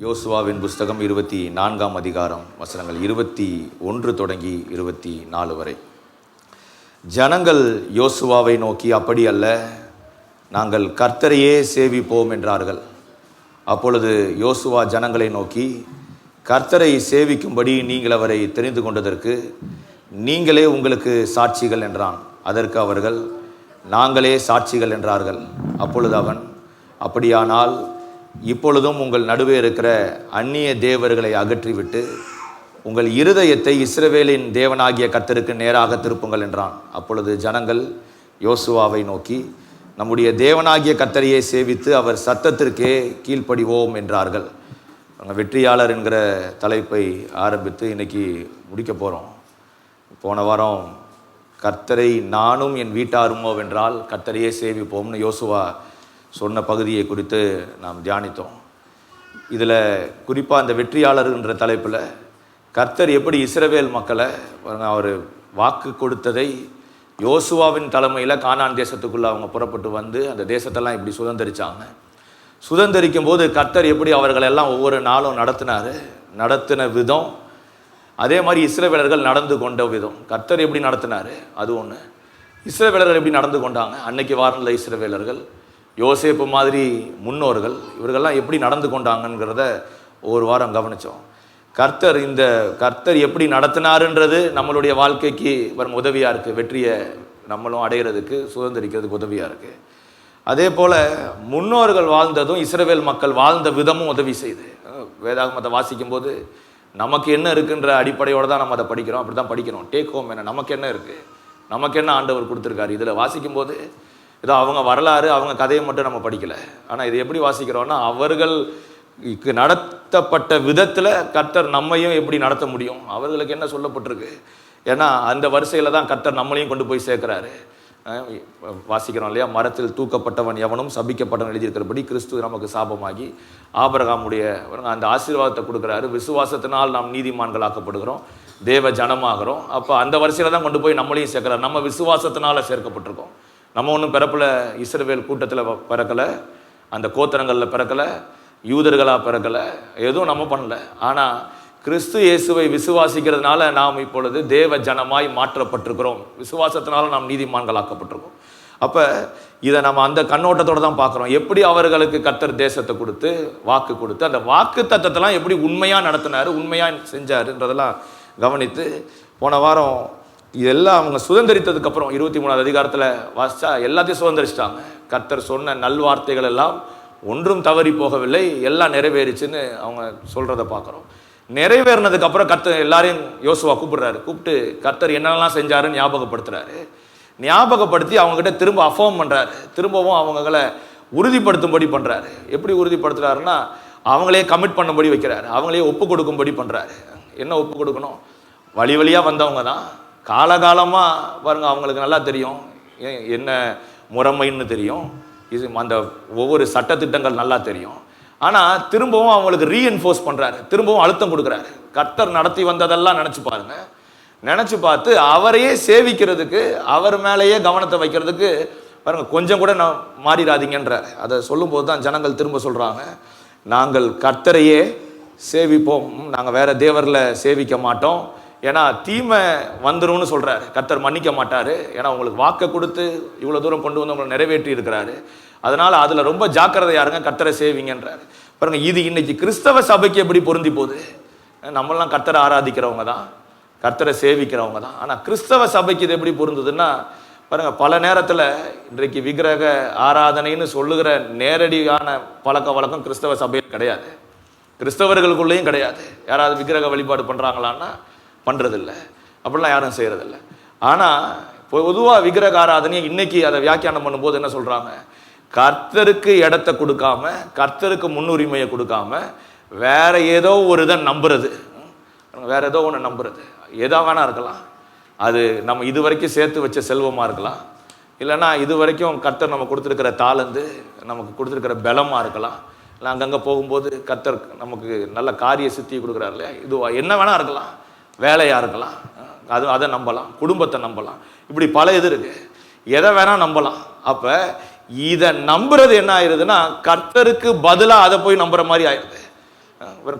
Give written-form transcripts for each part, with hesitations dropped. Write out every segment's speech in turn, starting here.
யோசுவாவின் புஸ்தகம் 24ஆம் அதிகாரம் வசனங்கள் 21 தொடங்கி 24 வரை. ஜனங்கள் யோசுவாவை நோக்கி, அப்படி அல்ல, நாங்கள் கர்த்தரையே சேவிப்போம் என்றார்கள். அப்பொழுது யோசுவா ஜனங்களை நோக்கி, கர்த்தரை சேவிக்கும்படி நீங்கள் அவரை தெரிந்து கொண்டதற்கு நீங்களே உங்களுக்கு சாட்சிகள் என்றான். அதற்கு அவர்கள், நாங்களே சாட்சிகள் என்றார்கள். அப்பொழுது அவன், அப்படியானால் இப்பொழுதும் உங்கள் நடுவே இருக்கிற அந்நிய தேவர்களை அகற்றிவிட்டு உங்கள் இருதயத்தை இஸ்ரவேலின் தேவனாகிய கர்த்தருக்கு நேராக திருப்புங்கள் என்றான். அப்பொழுது ஜனங்கள் யோசுவாவை நோக்கி, நம்முடைய தேவனாகிய கர்த்தரையே சேவித்து அவர் சத்தத்திற்கே கீழ்ப்படிவோம் என்றார்கள். நாங்கள் வெற்றியாளர் என்கிற தலைப்பை ஆரம்பித்து இன்னைக்கு முடிக்க போகிறோம். போன வாரம் கர்த்தரை நானும் என் வீட்டாருமோ வென்றால் கர்த்தரையே சேவிப்போம்னு யோசுவா சொன்ன பகுதியை குறித்து நாம் தியானித்தோம். இதில் குறிப்பாக அந்த வெற்றியாளர் என்ற தலைப்பில் கர்த்தர் எப்படி இஸ்ரவேல் மக்களை அவர் வாக்கு கொடுத்ததை யோசுவாவின் தலைமையில் கானான் தேசத்துக்குள்ளே அவங்க புறப்பட்டு வந்து அந்த தேசத்தெல்லாம் இப்படி சுதந்திரிச்சாங்க. சுதந்திரிக்கும் போது கர்த்தர் எப்படி அவர்களெல்லாம் ஒவ்வொரு நாளும் நடத்தின விதம், அதே மாதிரி இஸ்ரவேலர்கள் நடந்து கொண்ட விதம். கர்த்தர் எப்படி நடத்தினார் அது ஒன்று, இஸ்ரவேலர்கள் எப்படி நடந்து கொண்டாங்க அன்னைக்கு வாரத்தில் இஸ்ரவேலர்கள், யோசேப்பு மாதிரி முன்னோர்கள், இவர்கள்லாம் எப்படி நடந்து கொண்டாங்கங்கிறத ஒரு வாரம் கவனித்தோம். கர்த்தர் எப்படி நடத்தினாருன்றது நம்மளுடைய வாழ்க்கைக்கு வரும் உதவியாக இருக்குது. வெற்றியை நம்மளும் அடைகிறதுக்கு, சுதந்திரிக்கிறதுக்கு உதவியாக இருக்குது. அதே போல் முன்னோர்கள் வாழ்ந்ததும் இஸ்ரவேல் மக்கள் வாழ்ந்த விதமும் உதவி செய்து. வேதாகமத்தை வாசிக்கும்போது நமக்கு என்ன இருக்குன்ற அடிப்படையோடு தான் நம்ம அதை படிக்கிறோம். அப்படி தான் படிக்கணும். டேக் ஹோம் என்ன, நமக்கு என்ன இருக்குது, நமக்கு என்ன ஆண்டவர் கொடுத்துருக்காரு. இதில் வாசிக்கும்போது ஏதோ அவங்க வரலாறு, அவங்க கதையை மட்டும் நம்ம படிக்கலை. ஆனால் இது எப்படி வாசிக்கிறோன்னா, அவர்களுக்கு நடத்தப்பட்ட விதத்தில் கர்த்தர் நம்மையும் எப்படி நடத்த முடியும், அவர்களுக்கு என்ன சொல்லப்பட்டிருக்கு. ஏன்னா அந்த வரிசையில் தான் கர்த்தர் நம்மளையும் கொண்டு போய் சேர்க்குறாரு. வாசிக்கிறோம் இல்லையா, மரத்தில் தூக்கப்பட்டவன் எவனும் சபிக்கப்பட்டவன் எழுதியிருக்கிறபடி கிறிஸ்து நமக்கு சாபமாகி ஆபிரகாமுடைய அந்த ஆசீர்வாதத்தை கொடுக்குறாரு. விசுவாசத்தினால் நாம் நீதிமான்களாக்கப்படுகிறோம், தேவ ஜனமாகிறோம். அப்போ அந்த வரிசையில் தான் கொண்டு போய் நம்மளையும் சேர்க்குறாரு. நம்ம விசுவாசத்தினால் சேர்க்கப்பட்டிருக்கோம். நம்ம ஒன்றும் பிறப்பில் இஸ்ரவேல் கூட்டத்தில் பிறக்கலை, அந்த கோத்திரங்களில் பிறக்கலை, யூதர்களாக பிறக்கலை, எதுவும் நம்ம பண்ணலை. ஆனால் கிறிஸ்து இயேசுவை விசுவாசிக்கிறதுனால நாம் இப்பொழுது தேவ ஜனமாய் மாற்றப்பட்டிருக்கிறோம். விசுவாசத்தினால நாம் நீதிமான்களாக்கப்பட்டிருக்கோம். அப்போ இதை நம்ம அந்த கண்ணோட்டத்தோடு தான் பார்க்குறோம். எப்படி அவர்களுக்கு கர்த்தர் தேசத்தை கொடுத்து வாக்கு கொடுத்து அந்த வாக்கு தத்தத்தெல்லாம் எப்படி உண்மையாக நடத்தினார், உண்மையாக செஞ்சாருன்றதெல்லாம் கவனித்து போன வாரம் இதெல்லாம் அவங்க சுதந்திரித்ததுக்கப்புறம் 23ஆவது அதிகாரத்தில் வாசித்தா எல்லாத்தையும் சுதந்திரிச்சிட்டாங்க. கர்த்தர் சொன்ன நல்வார்த்தைகள் எல்லாம் ஒன்றும் தவறி போகவில்லை, எல்லாம் நிறைவேறிச்சுன்னு அவங்க சொல்கிறத பார்க்குறோம். நிறைவேறினதுக்கப்புறம் கர்த்தர் எல்லாரையும் யோசுவா கூப்பிட்டு கர்த்தர் என்னெல்லாம் செஞ்சாருன்னு ஞாபகப்படுத்துகிறாரு. ஞாபகப்படுத்தி அவங்ககிட்ட திரும்ப அஃபார்ம் பண்ணுறாரு. திரும்பவும் அவங்கள உறுதிப்படுத்தும்படி பண்ணுறாரு. எப்படி உறுதிப்படுத்துகிறாருன்னா, அவங்களே கமிட் பண்ணும்படி வைக்கிறாரு, அவங்களே ஒப்பு கொடுக்கும்படி பண்ணுறாரு. என்ன ஒப்பு கொடுக்கணும், வழியாக வந்தவங்க தான், காலகாலமாக பாருங்கள், அவங்களுக்கு நல்லா தெரியும் என்ன முறைமைன்னு தெரியும், இது அந்த ஒவ்வொரு சட்டத்திட்டங்கள் நல்லா தெரியும். ஆனால் திரும்பவும் அவங்களுக்கு ரீஎன்ஃபோர்ஸ் பண்ணுறாரு, திரும்பவும் அழுத்தம் கொடுக்குறாரு. கர்த்தர் நடத்தி வந்ததெல்லாம் நினச்சி பாருங்க, நினச்சி பார்த்து அவரையே சேவிக்கிறதுக்கு, அவர் மேலேயே கவனத்தை வைக்கிறதுக்கு பாருங்கள், கொஞ்சம் கூட நான் மாறிடாதீங்கன்றார். அதை சொல்லும்போது தான் ஜனங்கள் திரும்ப சொல்கிறாங்க, நாங்கள் கர்த்தரையே சேவிப்போம், நாங்கள் வேற தேவரில் சேவிக்க மாட்டோம். ஏன்னா தீமை வந்துரும்னு சொல்கிறாரு, கர்த்தர் மன்னிக்க மாட்டார். ஏன்னா உங்களுக்கு வாக்கை கொடுத்து இவ்வளோ தூரம் கொண்டு வந்து உங்களை நிறைவேற்றி இருக்கிறாரு. அதனால் அதில் ரொம்ப ஜாக்கிரதையா இருங்க, கர்த்தரை சேவிங்கன்றாரு. பாருங்க, இது இன்னைக்கு கிறிஸ்தவ சபைக்கு எப்படி பொருந்தி போகுது. நம்மளாம் கர்த்தரை ஆராதிக்கிறவங்க தான், கர்த்தரை சேவிக்கிறவங்க தான். ஆனால் கிறிஸ்தவ சபைக்கு இது எப்படி பொருந்ததுன்னா பாருங்க, பல நேரத்தில் இன்றைக்கு விக்கிரக ஆராதனைன்னு சொல்லுகிற நேரடியான பழக்க வழக்கம் கிறிஸ்தவ சபையில் கிடையாது, கிறிஸ்தவர்களுக்குள்ளேயும் கிடையாது. யாராவது விக்கிரக வழிபாடு பண்ணுறாங்களான்னா பண்ணுறதில்ல, அப்படிலாம் யாரும் செய்கிறதில்ல. ஆனால் பொதுவாக விக்கிரக ஆராதனையை இன்னைக்கு அதை வியாக்கியானம் பண்ணும்போது என்ன சொல்கிறாங்க, கர்த்தருக்கு இடத்த கொடுக்காம, கர்த்தருக்கு முன்னுரிமையை கொடுக்காம வேற ஏதோ ஒரு இதை நம்புறது, வேற ஏதோ ஒன்று நம்புறது. எதா வேணா இருக்கலாம், அது நம்ம இது வரைக்கும் சேர்த்து வச்ச செல்வமாக இருக்கலாம், இல்லைன்னா இது வரைக்கும் கர்த்தர் நம்ம கொடுத்துருக்கிற தாளந்து, நமக்கு கொடுத்துருக்கிற பலமாக இருக்கலாம், இல்லை அங்கங்கே போகும்போது கர்த்தர் நமக்கு நல்ல காரிய சித்தி கொடுக்குறாரு இல்லையா, இதுவா என்ன வேணா இருக்கலாம், வேலையாக இருக்கலாம், அதை நம்பலாம், குடும்பத்தை நம்பலாம், இப்படி பல இது இருக்கு, எதை வேணா நம்பலாம். அப்போ இதை நம்புறது என்ன ஆயிடுதுன்னா, கர்த்தருக்கு பதிலாக அதை போய் நம்புற மாதிரி ஆயிடுது.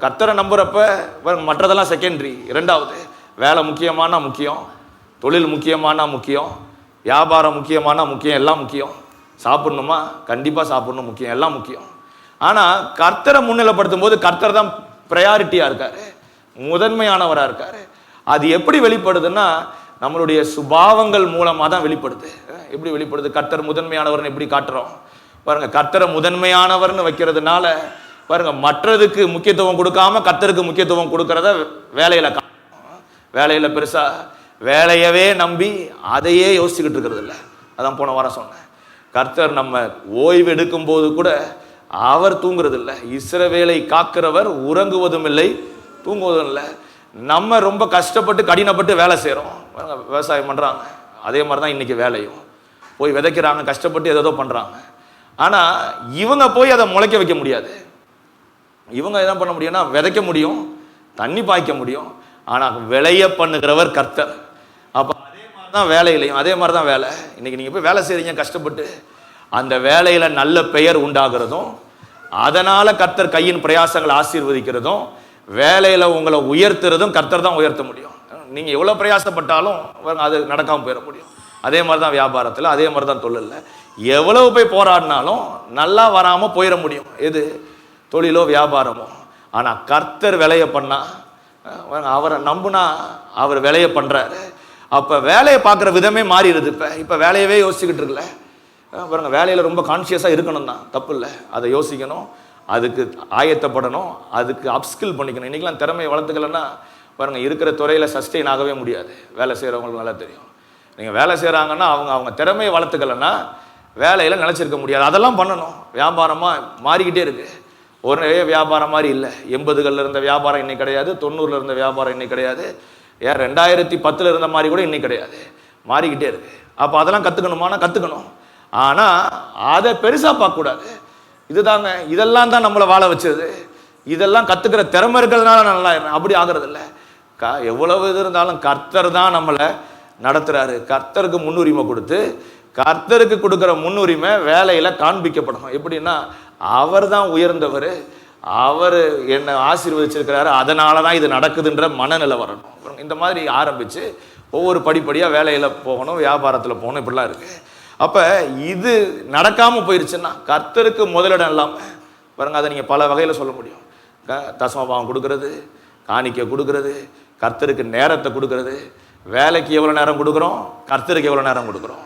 கர்த்தரை நம்புறப்ப மற்றதெல்லாம் செகண்டரி. இரண்டாவது, வேலை முக்கியமானா முக்கியம், தொழில் முக்கியமானா முக்கியம், வியாபாரம் முக்கியமானா முக்கியம், எல்லாம் முக்கியம். சாப்பிடணுமா, கண்டிப்பாக சாப்பிடணும், முக்கியம், எல்லாம் முக்கியம். ஆனால் கர்த்தரை முன்னிலைப்படுத்தும் போது கர்த்தர் தான் ப்ரையாரிட்டியாக இருக்காரு, முதன்மையானவராக இருக்காரு. அது எப்படி வெளிப்படுதுன்னா நம்மளுடைய சுபாவங்கள் மூலமாக தான் வெளிப்படுது. எப்படி வெளிப்படுது? கர்த்தர் முதன்மையானவர்னு எப்படி காட்டுறோம் பாருங்க. கர்த்தரை முதன்மையானவர்னு வைக்கிறதுனால பாருங்க, மற்றதுக்கு முக்கியத்துவம் கொடுக்காம கர்த்தருக்கு முக்கியத்துவம் கொடுக்கறத வேலையில பெருசா வேலையவே நம்பி அதையே யோசிச்சுக்கிட்டு இருக்கிறது இல்லை. அதான் போன வாரம் சொன்னேன். கர்த்தர் நம்ம ஓய்வு எடுக்கும் போது கூட அவர் தூங்குறது இல்லை. இஸ்ரவேலை காக்கிறவர் உறங்குவதும் இல்லை, தூங்குவதும் இல்லை. நம்ம ரொம்ப கஷ்டப்பட்டு கடினப்பட்டு வேலை செய்கிறோம், விவசாயம் பண்ணுறாங்க, அதே மாதிரி தான் இன்னைக்கு வேலையும். போய் விதைக்கிறாங்க, கஷ்டப்பட்டு ஏதோ பண்ணுறாங்க. ஆனால் இவங்க போய் அதை முளைக்க வைக்க முடியாது. இவங்க என்ன பண்ண முடியும்னா விதைக்க முடியும், தண்ணி பாய்க்க முடியும், ஆனால் விளைய பண்ணுகிறவர் கர்த்தர். அப்போ அதே மாதிரி தான் வேலையிலையும், அதே மாதிரி தான் வேலை. இன்னைக்கு நீங்கள் போய் வேலை செய்கிறீங்க கஷ்டப்பட்டு, அந்த வேலையில் நல்ல பெயர் உண்டாகிறதும், அதனால் கர்த்தர் கையின் பிரயாசங்களை ஆசீர்வதிக்கிறதும், வேலையில் உங்களை உயர்த்துறதும் கர்த்தர் தான் உயர்த்த முடியும். நீங்கள் எவ்வளோ பிரயாசப்பட்டாலும் அது நடக்காமல் போயிட முடியும். அதே மாதிரி தான் வியாபாரத்தில், அதே மாதிரி தான் தொழிலில். எவ்வளவு போய் போராடினாலும் நல்லா வராமல் போயிட முடியும், எது தொழிலோ வியாபாரமோ. ஆனால் கர்த்தர் வேலைய பண்ணா, அவரை நம்புனா அவர் வேலையை பண்ணுறாரு. அப்போ வேலையை பார்க்குற விதமே மாறிடுது. இப்போ வேலையவே யோசிச்சுக்கிட்டு இருக்குல்ல பாருங்க. வேலையில் ரொம்ப கான்ஷியஸாக இருக்கணும் தான், தப்பு இல்லை. அதை யோசிக்கணும், அதுக்கு ஆயத்தப்படணும், அதுக்கு அப்ஸ்கில் பண்ணிக்கணும். இன்றைக்கெலாம் திறமையை வளர்த்துக்கலன்னா பாருங்கள், இருக்கிற துறையில் சஸ்டெயின் ஆகவே முடியாது. வேலை செய்கிறவங்களுக்கு நல்லா தெரியும். நீங்கள் வேலை செய்கிறாங்கன்னா அவங்க திறமையை வளர்த்துக்கலன்னா வேலையில் நினச்சிருக்க முடியாது. அதெல்லாம் பண்ணணும். வியாபாரமாக மாறிக்கிட்டே இருக்குது. ஒரே வியாபாரம் மாதிரி இல்லை. 80களில் இருந்த வியாபாரம் இன்னைக்கு கிடையாது, 90ல் இருந்த வியாபாரம் இன்னைக்கு கிடையாது, 2010 இருந்த மாதிரி கூட இன்னைக்கு கிடையாது, மாறிக்கிட்டே இருக்கு. அப்போ அதெல்லாம் கற்றுக்கணுமானா கற்றுக்கணும். ஆனால் அதை பெருசாக பார்க்கக்கூடாது. இதுதாங்க, இதெல்லாம் தான் நம்மளை வாழ வச்சது. இதெல்லாம் கற்றுக்கிற திறமை இருக்கிறதுனால நல்லா அப்படி ஆகிறது இல்லை. எவ்வளவு இது இருந்தாலும் கர்த்தர் தான் நம்மளை நடத்துகிறாரு. கர்த்தருக்கு முன்னுரிமை கொடுத்து, கர்த்தருக்கு கொடுக்குற முன்னுரிமை வேலையில் காண்பிக்கப்படணும். எப்படின்னா அவர் தான் உயர்ந்தவர், அவர் என்னை ஆசீர்வதிச்சிருக்கிறாரு, அதனால தான் இது நடக்குதுன்ற மனநிலை வரணும். இந்த மாதிரி ஆரம்பித்து ஒவ்வொரு படிப்படியாக வேலையில் போகணும், வியாபாரத்தில் போகணும், இப்படிலாம் இருக்குது. அப்போ இது நடக்காமல் போயிடுச்சுன்னா கர்த்தருக்கு முதலிடம் இல்லாமல் பாருங்கள், அதை நீங்கள் பல வகையில் சொல்ல முடியும். தசமபாவம் கொடுக்கறது, காணிக்கை கொடுக்கறது, கர்த்தருக்கு நேரத்தை கொடுக்கறது. வேலைக்கு எவ்வளோ நேரம் கொடுக்குறோம், கர்த்தருக்கு எவ்வளோ நேரம் கொடுக்குறோம்,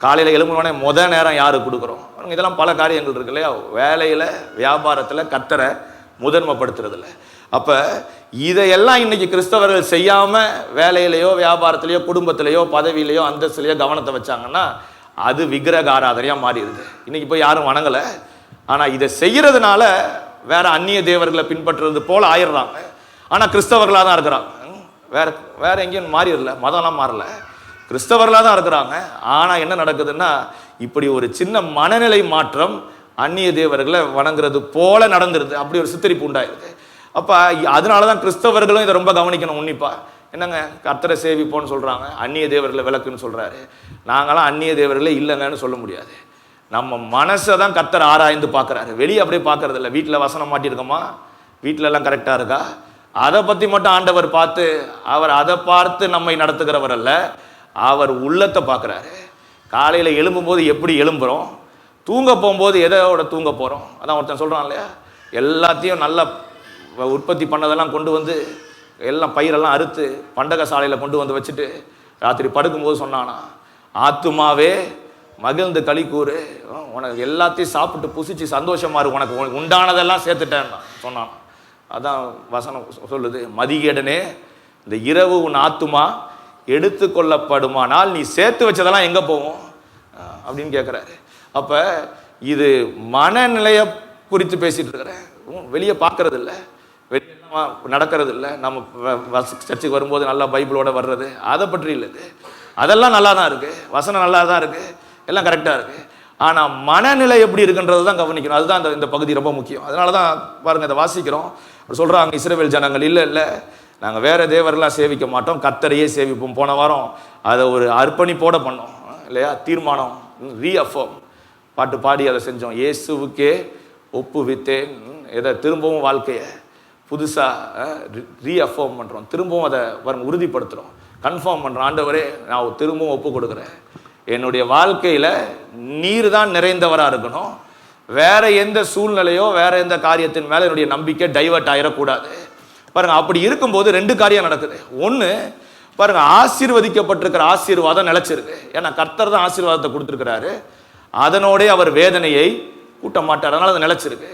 காலையில் எழும்புனோடனே நேரம் யாருக்கு கொடுக்குறோம். இதெல்லாம் பல காரியங்கள் இருக்கு இல்லையா. வேலையில் வியாபாரத்தில் கர்த்தரை முதன்மைப்படுத்துறதில்ல. அப்போ இதையெல்லாம் இன்னைக்கு கிறிஸ்தவர்கள் செய்யாமல் வேலையிலையோ வியாபாரத்திலையோ குடும்பத்திலையோ பதவியிலையோ அந்தஸ்துலையோ கவனத்தை வச்சாங்கன்னா அது விக்கிரக ஆராதனையாக மாறிடுது. இன்னைக்கு போய் யாரும் வணங்கலை, ஆனால் இதை செய்கிறதுனால வேற அந்நிய தேவர்களை பின்பற்றுறது போல ஆயிடுறாங்க. ஆனால் கிறிஸ்தவர்களாக தான் இருக்கிறாங்க. வேற எங்கேயும் மாறிடல, மதம்லாம் மாறல, கிறிஸ்தவர்களாக தான் இருக்கிறாங்க. ஆனால் என்ன நடக்குதுன்னா இப்படி ஒரு சின்ன மனநிலை மாற்றம் அந்நிய தேவர்களை வணங்குறது போல நடந்துருது. அப்படி ஒரு சித்தரிப்பு உண்டாயிருது. அப்போ அதனால தான் கிறிஸ்தவர்களும் இதை ரொம்ப கவனிக்கணும் உன்னிப்பா. என்னங்க கர்த்தரை சேவிப்போன்னு சொல்கிறாங்க, அந்நிய தேவர்களை விளக்குன்னு சொல்கிறாரு. நாங்களாம் அந்நிய தேவர்களே இல்லைங்கன்னு சொல்ல முடியாது. நம்ம மனசை தான் கர்த்தர் ஆராய்ந்து பார்க்குறாரு, வெளியே அப்படியே பார்க்கறது இல்லை. வீட்டில் வசனம் மாட்டியிருக்கோமா, வீட்டில எல்லாம் கரெக்டாக இருக்கா, அதை பற்றி மட்டும் ஆண்டவர் பார்த்து அவர் அதை பார்த்து நம்மை நடத்துகிறவர் அல்ல, அவர் உள்ளத்தை பார்க்குறாரு. காலையில் எழும்பும்போது எப்படி எழும்புகிறோம், தூங்க போகும்போது எதோட தூங்க போகிறோம். அதான் ஒருத்தன் சொல்கிறான் இல்லையா, எல்லாத்தையும் நல்லா உற்பத்தி பண்ணதெல்லாம் கொண்டு வந்து எல்லாம் பயிரெல்லாம் அறுத்து பண்டக சாலையில் கொண்டு வந்து வச்சுட்டு ராத்திரி படுக்கும்போது சொன்னானா, ஆத்துமாவே மகிழ்ந்து களி கூறு, உனக்கு எல்லாத்தையும் சாப்பிட்டு புசிச்சு சந்தோஷமா இருக்கு, உனக்கு உண்டானதெல்லாம் சேர்த்துட்டேன் சொன்னான். அதான் வசனம் சொல்லுது, மதிகேடனே இந்த இரவு உன் ஆத்துமா எடுத்து கொள்ளப்படுமானால் நீ சேர்த்து வச்சதெல்லாம் எங்கே போவோம் அப்படின்னு கேட்குறாரு. அப்போ இது மனநிலையை குறித்து பேசிகிட்டு இருக்கிறேன், வெளியே பார்க்கறது இல்லை, வெளியே நடக்கிறது இல்லை. நம்ம சர்ச்சுக்கு வரும்போது நல்லா பைபிளோட வர்றது அதை பற்றி இல்லை. அதெல்லாம் நல்லா தான் இருக்குது, வசனம் நல்லா தான் இருக்குது, எல்லாம் கரெக்டாக இருக்குது. ஆனால் மனநிலை எப்படி இருக்குன்றது தான் கவனிக்கணும். அதுதான் இந்த பகுதி ரொம்ப முக்கியம். அதனால தான் பாருங்கள், இதை வாசிக்கிறோம். சொல்கிறாங்க இஸ்ரவேல் ஜனங்கள், இல்லை இல்லை நாங்கள் வேறு தேவரெல்லாம் சேவிக்க மாட்டோம், கர்த்தரையே சேவிப்போம். போன வாரம் அதை ஒரு அர்ப்பணிப்போடு பண்ணோம் இல்லையா, தீர்மானம், ரீஅஃபர்ம் பாட்டு பாடி அதை செஞ்சோம். இயேசுவுக்கே ஒப்புவித்தேன், எதை திரும்பவும் வாழ்க்கையை புதுசாக ரீஅஃபர்ம் பண்ணுறோம், திரும்பவும் அதை உறுதிப்படுத்துகிறோம், கன்ஃபார்ம் பண்ணுறோம். ஆண்டவரே நான் திரும்பவும் ஒப்பு கொடுக்குறேன், என்னுடைய வாழ்க்கையில் நீர் தான் நிறைந்தவராக இருக்கணும், வேற எந்த சூழ்நிலையோ வேற எந்த காரியத்தின் மேலே என்னுடைய நம்பிக்கை டைவர்ட் ஆயிடக்கூடாது. பாருங்க, அப்படி இருக்கும்போது 2 காரியம் நடக்குது. ஒன்று பாருங்க, ஆசீர்வதிக்கப்பட்டிருக்கிற ஆசீர்வாதம் நிலைச்சிருக்கு. ஏன்னா கர்த்தர் தான் ஆசீர்வாதத்தை கொடுத்துருக்கிறாரு, அதனோடே அவர் வேதனையை கூட்ட மாட்டார், அதனால அது நிலைச்சிருக்கு.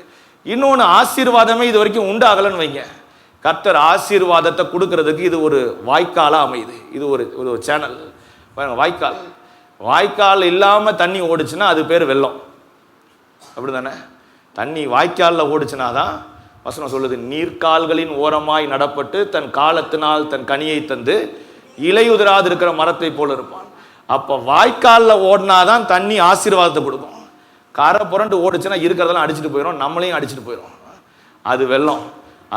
இன்னொன்று, ஆசீர்வாதமே இது வரைக்கும் உண்டாகலன்னு வைங்க, கர்த்தர் ஆசீர்வாதத்தை கொடுக்கறதுக்கு இது ஒரு வாய்க்காலாக அமையுது. இது ஒரு சேனல் பாருங்க, வாய்க்கால் இல்லாமல் தண்ணி ஓடிச்சுன்னா அது பேர் வெள்ளம், அப்படி தானே? தண்ணி வாய்க்காலில் ஓடிச்சுனா தான் வசனம் சொல்லுது, நீர்க்கால்களின் ஓரமாய் நடப்பட்டு தன் காலத்தினால் தன் கனியை தந்து இலையுதிராது இருக்கிற மரத்தை போல இருப்பான். அப்போ வாய்க்காலில் ஓடினாதான் தண்ணி ஆசீர்வாதத்தை கொடுக்கும். கரை புரண்டு ஓடிச்சுன்னா இருக்கிறதெல்லாம் அடிச்சுட்டு போயிடும், நம்மளையும் அடிச்சுட்டு போயிடும். அது வெள்ளம்,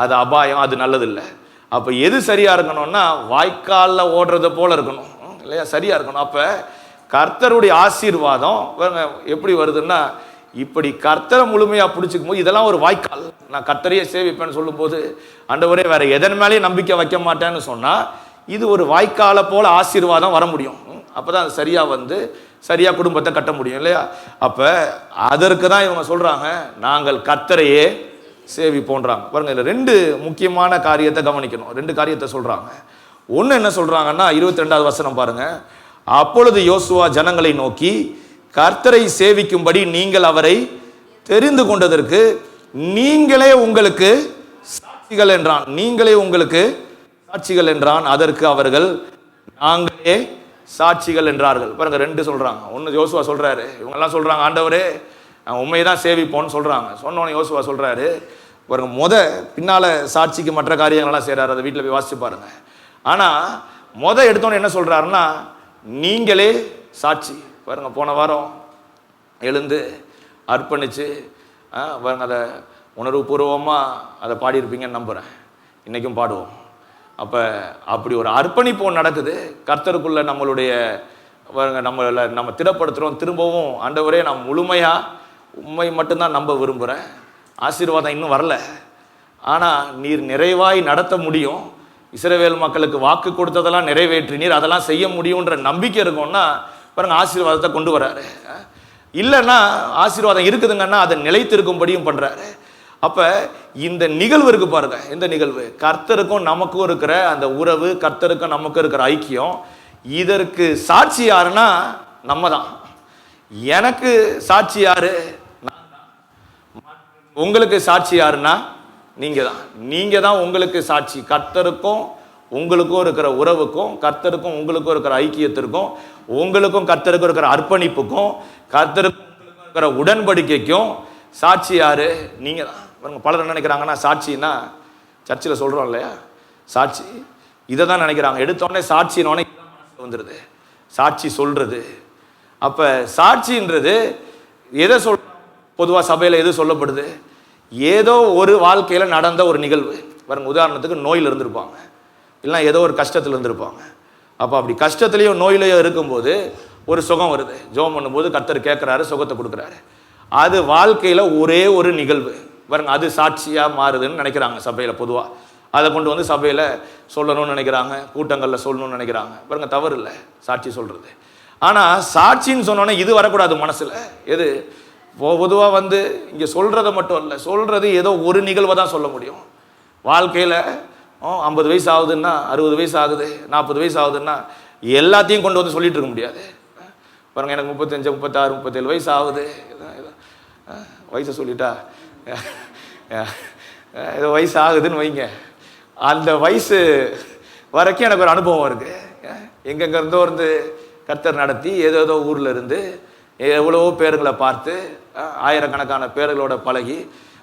அது அபாயம், அது நல்லதில்லை. அப்போ எது சரியாக இருக்கணும்னா வாய்க்காலில் ஓடுறத போல இருக்கணும், இல்லையா? சரியாக இருக்கணும். அப்போ கர்த்தருடைய ஆசீர்வாதம் எப்படி வருதுன்னா, இப்படி கர்த்தரை முழுமையாக பிடிச்சிக்கும் போது இதெல்லாம் ஒரு வாய்க்கால். நான் கர்த்தரையே சேவிப்பேன்னு சொல்லும்போது, ஆண்டவரே வேற எதன் மேலேயும் நம்பிக்கை வைக்க மாட்டேன்னு சொன்னால் இது ஒரு வாய்க்காலை போல ஆசீர்வாதம் வர முடியும். அப்போ தான் சரியாக சரியாக குடும்பத்தை கட்ட முடியும், இல்லையா? அப்போ அதற்கு தான் இவங்க சொல்கிறாங்க, நாங்கள் கர்த்தரையே சேவிப்போன்றாங்க. பாருங்க, இதில் 2 முக்கியமான காரியத்தை கவனிக்கணும். 2 காரியத்தை சொல்கிறாங்க. ஒன்று என்ன சொல்கிறாங்கன்னா, 22வது வசனம் பாருங்க. அப்பொழுது யோசுவா ஜனங்களை நோக்கி, கர்த்தரை சேவிக்கும்படி நீங்கள் அவரை தெரிந்து கொண்டதற்கு நீங்களே உங்களுக்கு சாட்சிகள் என்றான். நீங்களே உங்களுக்கு சாட்சிகள் என்றான். அதற்கு அவர்கள் நாங்களே சாட்சிகள் என்றார்கள். பாருங்க, 2 சொல்றாங்க. ஒன்று யோசுவா சொல்றாரு, இவங்கெல்லாம் சொல்றாங்க, ஆண்டவரே உண்மையை தான் சேவிப்போன்னு சொல்றாங்க. சொன்னோன்னு யோசுவா சொல்றாரு, பாருங்க, பின்னால சாட்சிக்கு மற்ற காரியங்கள்லாம் செய்றாரு, அதை வீட்டில் போய் வாசிச்சு பாருங்க. ஆனா எடுத்தோன்னு என்ன சொல்றாருன்னா, நீங்களே சாட்சி. பாருங்க, போன வாரம் எழுந்து அர்ப்பணித்து பாருங்க, அதை உணர்வுபூர்வமாக அதை பாடியிருப்பீங்கன்னு நம்புகிறேன், இன்றைக்கும் பாடுவோம். அப்போ அப்படி ஒரு அர்ப்பணிப்பு நடக்குது கர்த்தருக்குள்ள. நம்மளுடைய பாருங்க, நம்ம திடப்படுத்துகிறோம். திரும்பவும் ஆண்டவரே நான் முழுமையாக உண்மை மட்டும்தான் நம்ப விரும்புகிறேன், ஆசீர்வாதம் இன்னும் வரல, ஆனால் நீர் நிறைவாய் நடத்த முடியும், இஸ்ரவேல் மக்களுக்கு வாக்கு கொடுத்ததெல்லாம் நிறைவேற்றினீர், அதெல்லாம் செய்ய முடியுன்ற நம்பிக்கை இருக்கும்னா பாருங்க, ஆசீர்வாதத்தை கொண்டு வர்றாரு. இல்லைன்னா ஆசீர்வாதம் இருக்குதுங்கன்னா அதை நிலைத்திருக்கும்படியும் பண்ணுறாரு. அப்போ இந்த நிகழ்வு இருக்கு பாருங்க, இந்த நிகழ்வு கர்த்தருக்கும் நமக்கும் இருக்கிற அந்த உறவு, கர்த்தருக்கும் நமக்கும் இருக்கிற ஐக்கியம், இதற்கு சாட்சி யாருன்னா நம்ம தான். எனக்கு சாட்சி யாரு? உங்களுக்கு சாட்சி யாருன்னா நீங்க தான் உங்களுக்கு சாட்சி. கர்த்தருக்கும் உங்களுக்கும் இருக்கிற உறவுக்கும், கர்த்தருக்கும் உங்களுக்கும் இருக்கிற ஐக்கியத்திற்கும், உங்களுக்கும் கர்த்தருக்கும் இருக்கிற அர்ப்பணிப்புக்கும், கர்த்தருக்கும் உங்களுக்கும் இருக்கிற உடன்படிக்கைக்கும் சாட்சி யாரு? நீங்க தான். பலர் என்ன நினைக்கிறாங்கன்னா, சாட்சின்னா சர்ச்சில் சொல்றோம் இல்லையா, சாட்சி இதை தான் நினைக்கிறாங்க. எடுத்தோடனே சாட்சினோடனே வந்துடுது, சாட்சி சொல்றது. அப்ப சாட்சின்றது எதை சொல், பொதுவாக சபையில் எது சொல்லப்படுது? ஏதோ ஒரு வாழ்க்கையில் நடந்த ஒரு நிகழ்வு. பாருங்க, உதாரணத்துக்கு நோயில் இருந்திருப்பாங்க, இல்லைன்னா ஏதோ ஒரு கஷ்டத்தில் இருந்திருப்பாங்க. அப்போ அப்படி கஷ்டத்துலேயோ நோயிலையோ இருக்கும்போது ஒரு சுகம் வருது, ஜெபம் பண்ணும்போது கர்த்தர் கேட்குறாரு, சுகத்தை கொடுக்குறாரு. அது வாழ்க்கையில் ஒரே ஒரு நிகழ்வு பாருங்க, அது சாட்சியாக மாறுதுன்னு நினைக்கிறாங்க சபையில். பொதுவாக அதை கொண்டு வந்து சபையில் சொல்லணும்னு நினைக்கிறாங்க, கூட்டங்களில் சொல்லணும்னு நினைக்கிறாங்க. பாருங்க, தவறு இல்லை சாட்சி சொல்கிறது. ஆனால் சாட்சின்னு சொன்னோன்னே இது வரக்கூடாது மனசில். எது பொதுவாக இங்கே சொல்கிறத மட்டும் இல்லை, சொல்கிறது ஏதோ ஒரு நிகழ்வை தான் சொல்ல முடியும். வாழ்க்கையில் 50 வயசு ஆகுதுன்னா, 60 வயசு ஆகுது, 40 வயசு ஆகுதுன்னா எல்லாத்தையும் கொண்டு வந்து சொல்லிட்டு இருக்க முடியாது. பாருங்க, எனக்கு 35, 36, 37 வயசு ஆகுது, வயசை சொல்லிட்டா ஏதோ வயசு ஆகுதுன்னு வைங்க, அந்த வயசு வரைக்கும் எனக்கு ஒரு அனுபவம் இருக்கு. எங்கெங்க இருந்தோ கர்த்தர் நடத்தி ஏதோ ஊரில் இருந்து எவ்வளவோ பேருங்களை பார்த்து ஆயிரக்கணக்கான பேர்களோட பழகி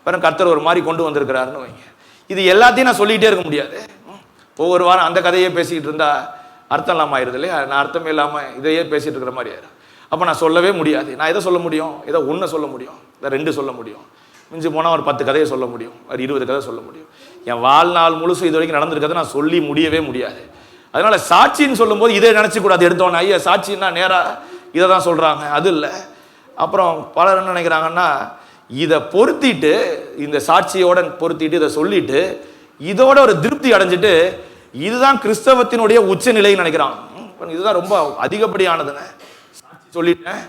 பாருங்க, கர்த்தர் ஒரு மாதிரி கொண்டு வந்திருக்கிறாருன்னு வைங்க. இது எல்லாத்தையும் நான் சொல்லிகிட்டே இருக்க முடியாது. ஒவ்வொரு வாரம் அந்த கதையே பேசிக்கிட்டு இருந்தா அர்த்தம் இல்லாமல் ஆயிடுது இல்லையா? நான் அர்த்தமே இல்லாமல் இதையே பேசிகிட்டு இருக்கிற மாதிரி ஆயிடும். அப்போ நான் சொல்லவே முடியாது. நான் எதை சொல்ல முடியும்? ஏதோ ஒன்று சொல்ல முடியும், இல்லை 2 சொல்ல முடியும், மிஞ்சி போனால் ஒரு 10 கதையை சொல்ல முடியும், ஒரு 20 கதை சொல்ல முடியும். என் வாழ்நாள் முழுசும் இது வரைக்கும் நடந்திருக்கிறத நான் சொல்லி முடியவே முடியாது. அதனால சாட்சின்னு சொல்லும்போது இதை நினச்சிக்கூடாது. எடுத்தோன்னே ஐயா சாட்சின்னா நேராக இதை தான் சொல்கிறாங்க, அது இல்லை. அப்புறம் பலர் என்ன நினைக்கிறாங்கன்னா, இதை பொருத்திட்டு, இந்த சாட்சியோட பொருத்திட்டு இதை சொல்லிட்டு இதோட ஒரு திருப்தி அடைஞ்சிட்டு இதுதான் கிறிஸ்தவத்தினுடைய உச்சநிலைன்னு நினைக்கிறான். இதுதான் ரொம்ப அதிகப்படியானதுங்க. சொல்லிட்டேன்,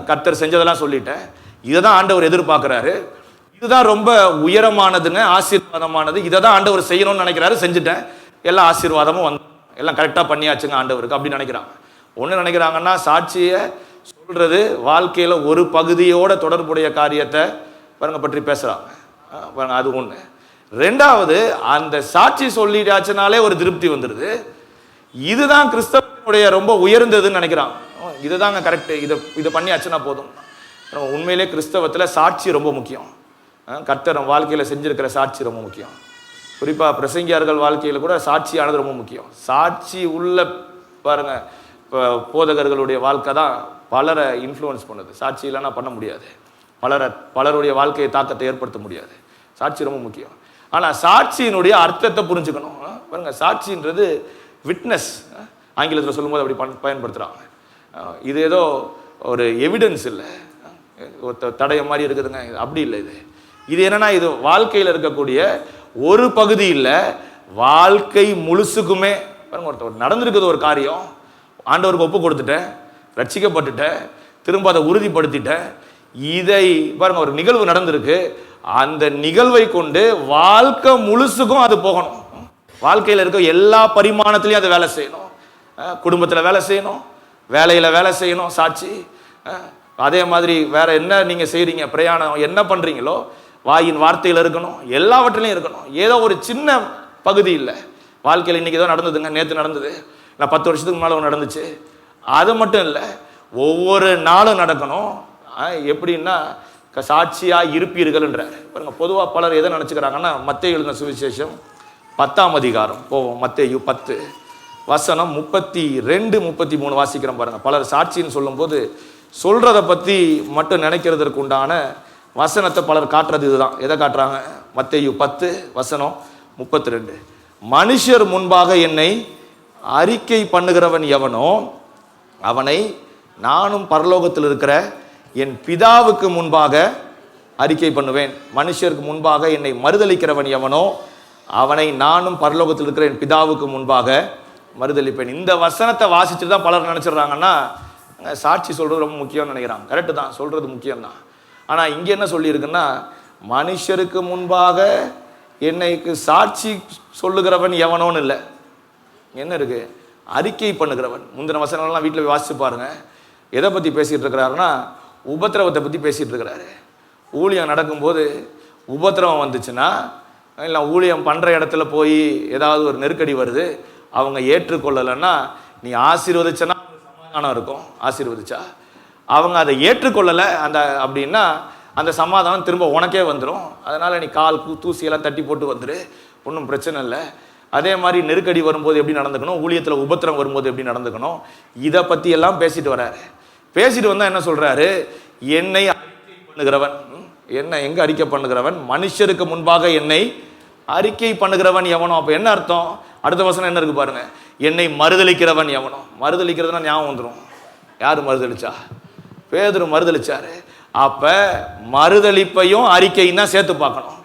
கர்த்தர் செஞ்சதெல்லாம் சொல்லிட்டேன், இதை தான் ஆண்டவர் எதிர்பார்க்கிறாரு, இதுதான் ரொம்ப உயரமானதுங்க, ஆசீர்வாதமானது, இதை தான் ஆண்டவர் செய்யணும்னு நினைக்கிறாரு, செஞ்சுட்டேன், எல்லா ஆசீர்வாதமும் வந்து எல்லாம் கரெக்டாக பண்ணியாச்சுங்க ஆண்டவருக்கு அப்படின்னு நினைக்கிறாங்க. ஒன்று நினைக்கிறாங்கன்னா சாட்சியை சொல்றது வாழ்க்கையில் ஒரு பகுதியோட தொடர்புடைய காரியத்தை பாருங்க பற்றி பேசுகிறாங்க பாருங்க. அது ஒன்று. ரெண்டாவது, அந்த சாட்சி சொல்லிட்டாச்சுனாலே ஒரு திருப்தி வந்துடுது. இதுதான் கிறிஸ்தவனுடைய ரொம்ப உயர்ந்ததுன்னு நினைக்கிறாங்க. இதுதாங்க கரெக்டு, இதை பண்ணியாச்சுன்னா போதும். உண்மையிலே கிறிஸ்தவத்தில் சாட்சி ரொம்ப முக்கியம். கர்த்தர் வாழ்க்கையில் செஞ்சிருக்கிற சாட்சி ரொம்ப முக்கியம். குறிப்பாக பிரசங்கியார்கள் வாழ்க்கையில் கூட சாட்சியானது ரொம்ப முக்கியம். சாட்சி உள்ள பாருங்க இப்போ போதகர்களுடைய வாழ்க்கை தான் பலரை இன்ஃப்ளூயன்ஸ் பண்ணுது. சாட்சி இல்லைன்னா பண்ண முடியாது, பலருடைய வாழ்க்கையை தாக்கத்தை ஏற்படுத்த முடியாது. சாட்சி ரொம்ப முக்கியம். ஆனால் சாட்சியினுடைய அர்த்தத்தை புரிஞ்சுக்கணும். பாருங்க, சாட்சின்றது விட்னஸ், ஆங்கிலத்தில் சொல்லும்போது அப்படி பயன்படுத்துகிறாங்க. இது ஏதோ ஒரு எவிடன்ஸ் இல்லை, தடயம் மாதிரி இருக்குதுங்க, அப்படி இல்லை. இது என்னன்னா, இது வாழ்க்கையில் இருக்கக்கூடிய ஒரு பகுதி இல்லை, வாழ்க்கை முழுசுக்குமே. பாருங்க, ஒருத்தர் நடந்திருக்குது ஒரு காரியம், ஆண்டவருக்கு ஒப்பு கொடுத்துட்டேன், ரட்சிக்கப்பட்டுட்டேன், திரும்ப அதை உறுதிப்படுத்திட்டேன், இதை பாருங்க ஒரு நிகழ்வு நடந்திருக்கு, அந்த நிகழ்வை கொண்டு வாழ்க்கை முழுசுக்கும் அது போகணும். வாழ்க்கையில் இருக்க எல்லா பரிமாணத்திலையும் அது வேலை செய்யணும். குடும்பத்தில் வேலை செய்யணும், வேலையில் வேலை செய்யணும் சாட்சி. அதே மாதிரி வேற என்ன நீங்க செய்றீங்க, பிரயாணம் என்ன பண்றீங்களோ வாயின் வார்த்தையில் இருக்கணும், எல்லாவற்றிலையும் இருக்கணும். ஏதோ ஒரு சின்ன பகுதி இல்லை வாழ்க்கையில். இன்னைக்கு ஏதோ நடந்ததுங்க, நேற்று நடந்தது, நான் 10 வருஷத்துக்கு முன்னால் ஒன்று நடந்துச்சு, அது மட்டும் இல்லை, ஒவ்வொரு நாளும் நடக்கணும். எப்படின்னா சாட்சியாக இருப்பீர்கள்ன்றார். பாருங்க, பொதுவாக பலர் எதை நினச்சிக்கிறாங்கன்னா, மத்தேயு எழுதின சுவிசேஷம் 10ஆம் அதிகாரம் போவோம், மத்தேயு 10 வசனம் 32, 33 வாசிக்கிறோம் பாருங்க. பலர் சாட்சின்னு சொல்லும்போது சொல்றதை பற்றி மட்டும் நினைக்கிறதுக்கு உண்டான வசனத்தை பலர் காட்டுறது இதுதான். எதை காட்டுறாங்க? மத்தேயு 10 வசனம் 32. மனுஷர் முன்பாக என்னை அறிக்கை பண்ணுகிறவன் எவனோ அவனை நானும் பரலோகத்தில் இருக்கிற என் பிதாவுக்கு முன்பாக அறிக்கை பண்ணுவேன். மனுஷருக்கு முன்பாக என்னை மறுதலிக்கிறவன் எவனோ அவனை நானும் பரலோகத்தில் இருக்கிற என் பிதாவுக்கு முன்பாக மறுதலிப்பேன். இந்த வசனத்தை வாசிச்சுட்டு தான் பலர் நினைச்சிடறாங்கன்னா சாட்சி சொல்றது ரொம்ப முக்கியம்னு நினைக்கிறாங்க. கரெக்டு தான், சொல்றது முக்கியம்தான். ஆனால் இங்கே என்ன சொல்லியிருக்குன்னா, மனுஷருக்கு முன்பாக என்னைக்கு சாட்சி சொல்லுகிறவன் எவனோன்னு இல்லை, என்ன இருக்கு, அறிக்கை பண்ணுகிறவன். முந்தின வசனங்கள்லாம் வீட்டில் போய் வாசிச்சு பாருங்க. எதை பற்றி பேசிகிட்டு இருக்கிறாருன்னா, உபத்திரவத்தை பற்றி பேசிகிட்டு இருக்கிறாரு. ஊழியம் நடக்கும்போது உபத்திரவம் வந்துச்சுன்னா, இல்லை ஊழியம் பண்ணுற இடத்துல போய் ஏதாவது ஒரு நெருக்கடி வருது, அவங்க ஏற்றுக்கொள்ளலைன்னா நீ ஆசீர்வதிச்சனா சமாதானம் இருக்கும், ஆசீர்வதிச்சா அவங்க அதை ஏற்றுக்கொள்ளலை அந்த அப்படின்னா அந்த சமாதானம் திரும்ப உனக்கே வந்துடும். அதனால் நீ கால் தூசியெல்லாம் தட்டி போட்டு வந்துடு, ஒன்றும் பிரச்சனை இல்லை. அதே மாதிரி நெருக்கடி வரும்போது எப்படி நடந்துக்கணும், ஊழியத்தில் உபத்திரம் வரும்போது எப்படி நடந்துக்கணும், இதை பற்றி எல்லாம் பேசிட்டு வர்றாரு. பேசிட்டு வந்தால் என்ன சொல்கிறாரு, என்னை அறிக்கை பண்ணுகிறவன், என்ன எங்கே அறிக்கை பண்ணுகிறவன், மனுஷருக்கு முன்பாக என்னை அறிக்கை பண்ணுகிறவன் எவனோ. அப்போ என்ன அர்த்தம்? அடுத்த வசனம் என்ன இருக்கு பாருங்க, என்னை மறுதலிக்கிறவன் எவனோ. மறுதலிக்கிறதுனா ஞாபகம் வந்துடும், யார் மறுதலிச்சா? பேதுரு மறுதலிச்சாரு. அப்ப மறுதலிப்பையும் அறிக்கையும் தான் சேர்த்து பார்க்கணும்.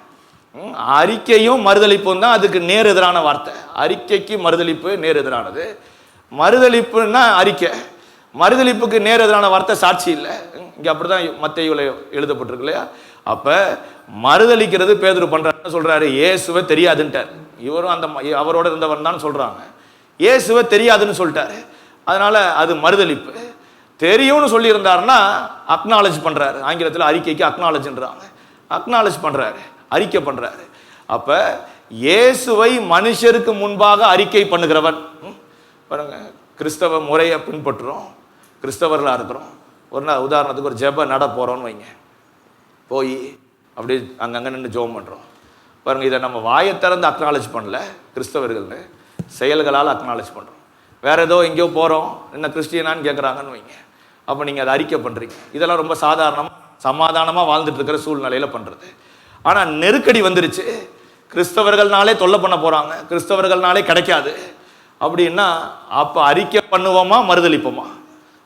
அறிக்கையும் மறுதலிப்பும் தான் அதுக்கு நேர் எதிரான வார்த்தை. அறிக்கைக்கு மறுதலிப்பு நேர் எதிரானது, மறுதலிப்புன்னா அறிக்கை. மறுதலிப்புக்கு நேர் எதிரான வார்த்தை சாட்சி இல்லை. இங்கே அப்படிதான் மத்தேயுல எழுதப்பட்டிருக்கு இல்லையா? அப்ப மறுதலிக்கிறது பேதுரு பண்றாரு, சொல்றாரு இயேசுவை தெரியாதுன்ட்டார். இவரும் அந்த அவரோட இருந்தவன் தான் சொல்றாங்க, இயேசுவை தெரியாதுன்னு சொல்லிட்டாரு. அதனால அது மறுதலிப்பு. தெரியும்னு சொல்லி இருந்தாருன்னா அக்னாலஜ் பண்றாரு. ஆங்கிலத்தில் அறிக்கைக்கு அக்னாலஜ்ன்றாங்க. அக்னாலஜ் பண்றாரு, அறிக்கை பண்றாரு. அப்ப இயேசுவை மனுஷருக்கு முன்பாக அறிக்கை பண்ணுகிறவன். பாருங்க, கிறிஸ்தவ முறையை பின்பற்றுறோம், கிறிஸ்தவர்களாக இருக்கிறோம். ஒரு நாள் உதாரணத்துக்கு ஒரு ஜெப நட போகிறோன்னு வைங்க, போய் அப்படியே அங்கங்கே நின்று ஜெபம் பண்ணுறோம். பாருங்கள், இதை நம்ம வாயை திறந்து அக்னாலஜ் பண்ணல கிறிஸ்தவர்கள்னு, செயல்களால் அக்னாலஜ் பண்ணுறோம். வேறு ஏதோ எங்கேயோ போகிறோம், என்ன கிறிஸ்டியனான்னு கேட்குறாங்கன்னு வைங்க, அப்போ நீங்கள் அதை அறிக்கை பண்ணுறீங்க. இதெல்லாம் ரொம்ப சமாதானமாக வாழ்ந்துட்டு இருக்கிற சூழ்நிலையில் பண்ணுறது. ஆனால் நெருக்கடி வந்துருச்சு, கிறிஸ்தவர்கள்னாலே தொல்லை பண்ண போகிறாங்க, கிறிஸ்தவர்கள்னாலே கிடைக்காது அப்படின்னா அப்போ அறிக்கை பண்ணுவோமா மறுதளிப்போமா?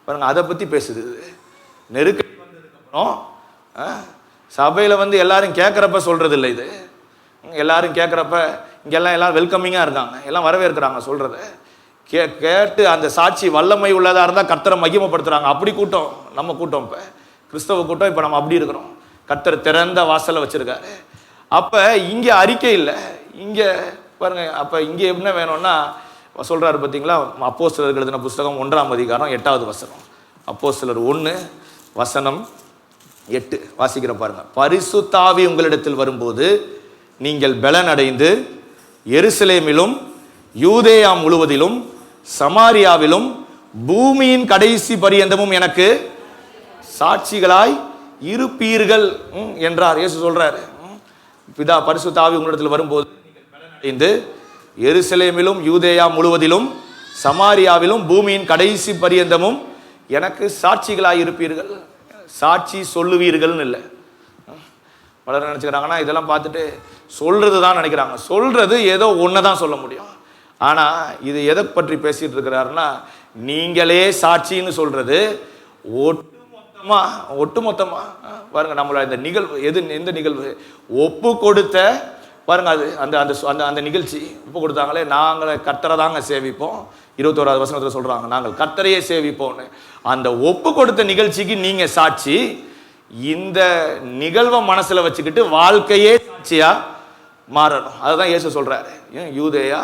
பாருங்க, அதை பற்றி பேசுது. நெருக்கடி வந்ததுக்கப்புறம் சபையில் வந்து எல்லாரும் கேட்குறப்ப சொல்கிறது இல்லை. இது எல்லாரும் கேட்குறப்ப இங்கெல்லாம் எல்லாம் வெல்கமிங்காக இருக்காங்க, எல்லாம் வரவேற்கிறாங்க சொல்கிறத கேட்டு அந்த சாட்சி வல்லமை உள்ளதாக இருந்தால் கர்த்தரை மகிமைப்படுத்துகிறாங்க. அப்படி கூட்டம் நம்ம கூட்டம், இப்போ கிறிஸ்தவ கூட்டம் இப்போ நம்ம அப்படி இருக்கிறோம். கர்த்தர் திறந்த வாசலை வச்சுருக்காரு. அப்போ இங்கே அறிக்கை இல்லை, இங்கே பாருங்க. அப்போ இங்கே என்ன வேணும்னா சொல்கிறாரு பார்த்தீங்களா, அப்போஸ்தலர்கள் எழுதின புஸ்தகம் 1ஆம் அதிகாரம் 8வது வசனம். அப்போஸ்தலர் 1:8 வாசிக்கிற பாருங்க. பரிசுத்த ஆவி உங்களிடத்தில் வரும்போது நீங்கள் பலன் அடைந்து எருசலேமிலும் யூதேயா முழுவதிலும் சமாரியாவிலும் பூமியின் கடைசி பரியந்தமும் எனக்கு சாட்சிகளாய் இருப்பீர்கள் என்றார். இயேசு சொல்றாரு, பிதா பரிசுத்த ஆவி உங்களிடத்தில் வரும்போது நீங்கள் பலன் அடைந்து எருசலேமிலும் யூதேயா முழுவதிலும் சமாரியாவிலும் பூமியின் கடைசி பரியந்தமும் எனக்கு சாட்சிகளாய் இருப்பீர்கள். சாட்சி சொல்லுவீர்கள்னு இல்லை. பலர் நினச்சிக்கிறாங்கன்னா இதெல்லாம் பார்த்துட்டு சொல்கிறது தான் நினைக்கிறாங்க. சொல்கிறது ஏதோ ஒன்று தான் சொல்ல முடியும். ஆனால் இது எதை பற்றி பேசிகிட்டு இருக்கிறாருன்னா, நீங்களே சாட்சின்னு சொல்கிறது ஒட்டுமொத்தமாக பாருங்க. நம்மளோட இந்த நிகழ்வு எந்த நிகழ்வு ஒப்பு கொடுத்த பாருங்க, அது அந்த அந்த அந்த நிகழ்ச்சி ஒப்பு கொடுத்தாங்களே, நாங்கள் கர்த்தரை தாங்க சேவிப்போம். 21வது வசனத்தில் சொல்கிறாங்க, நாங்கள் கர்த்தரையே சேவிப்போம்னு. அந்த ஒப்பு கொடுத்த நிகழ்ச்சிக்கு நீங்கள் சாட்சி. இந்த நிகழ்வை மனசில் வச்சுக்கிட்டு வாழ்க்கையே சாட்சியாக மாறணும். அதுதான் இயேசு சொல்கிறாரு. யூதேயா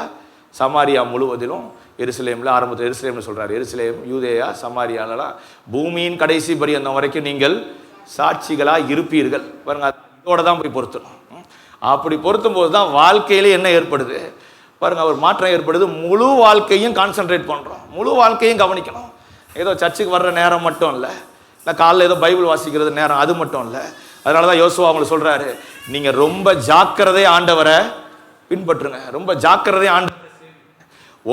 சமாரியா முழுவதிலும் எருசலேமில் ஆரம்பத்தில் எருசலேம்னு சொல்கிறார். எருசலேம் யூதேயா சமாரியாலலாம் பூமியின் கடைசி பரியந்தம் வரைக்கும் நீங்கள் சாட்சிகளாக இருப்பீர்கள். பாருங்க, அதோட தான் போய் பொருத்தணும். அப்படி பொருத்தும் போது தான் வாழ்க்கையிலே என்ன ஏற்படுது பாருங்க, ஒரு மாற்றம் ஏற்படுது. முழு வாழ்க்கையும் கான்சென்ட்ரேட் பண்ணுறோம், முழு வாழ்க்கையும் கவனிக்கணும். ஏதோ சர்ச்சுக்கு வர்ற நேரம் மட்டும் இல்லை, இல்லை காலையில் ஏதோ பைபிள் வாசிக்கிறது நேரம், அது மட்டும் இல்லை. அதனால தான் யோசுவா அவங்களை சொல்கிறாரு, நீங்கள் ரொம்ப ஜாக்கிரதை ஆண்டவரை பின்பற்றுங்க, ரொம்ப ஜாக்கிரதை ஆண்டவரை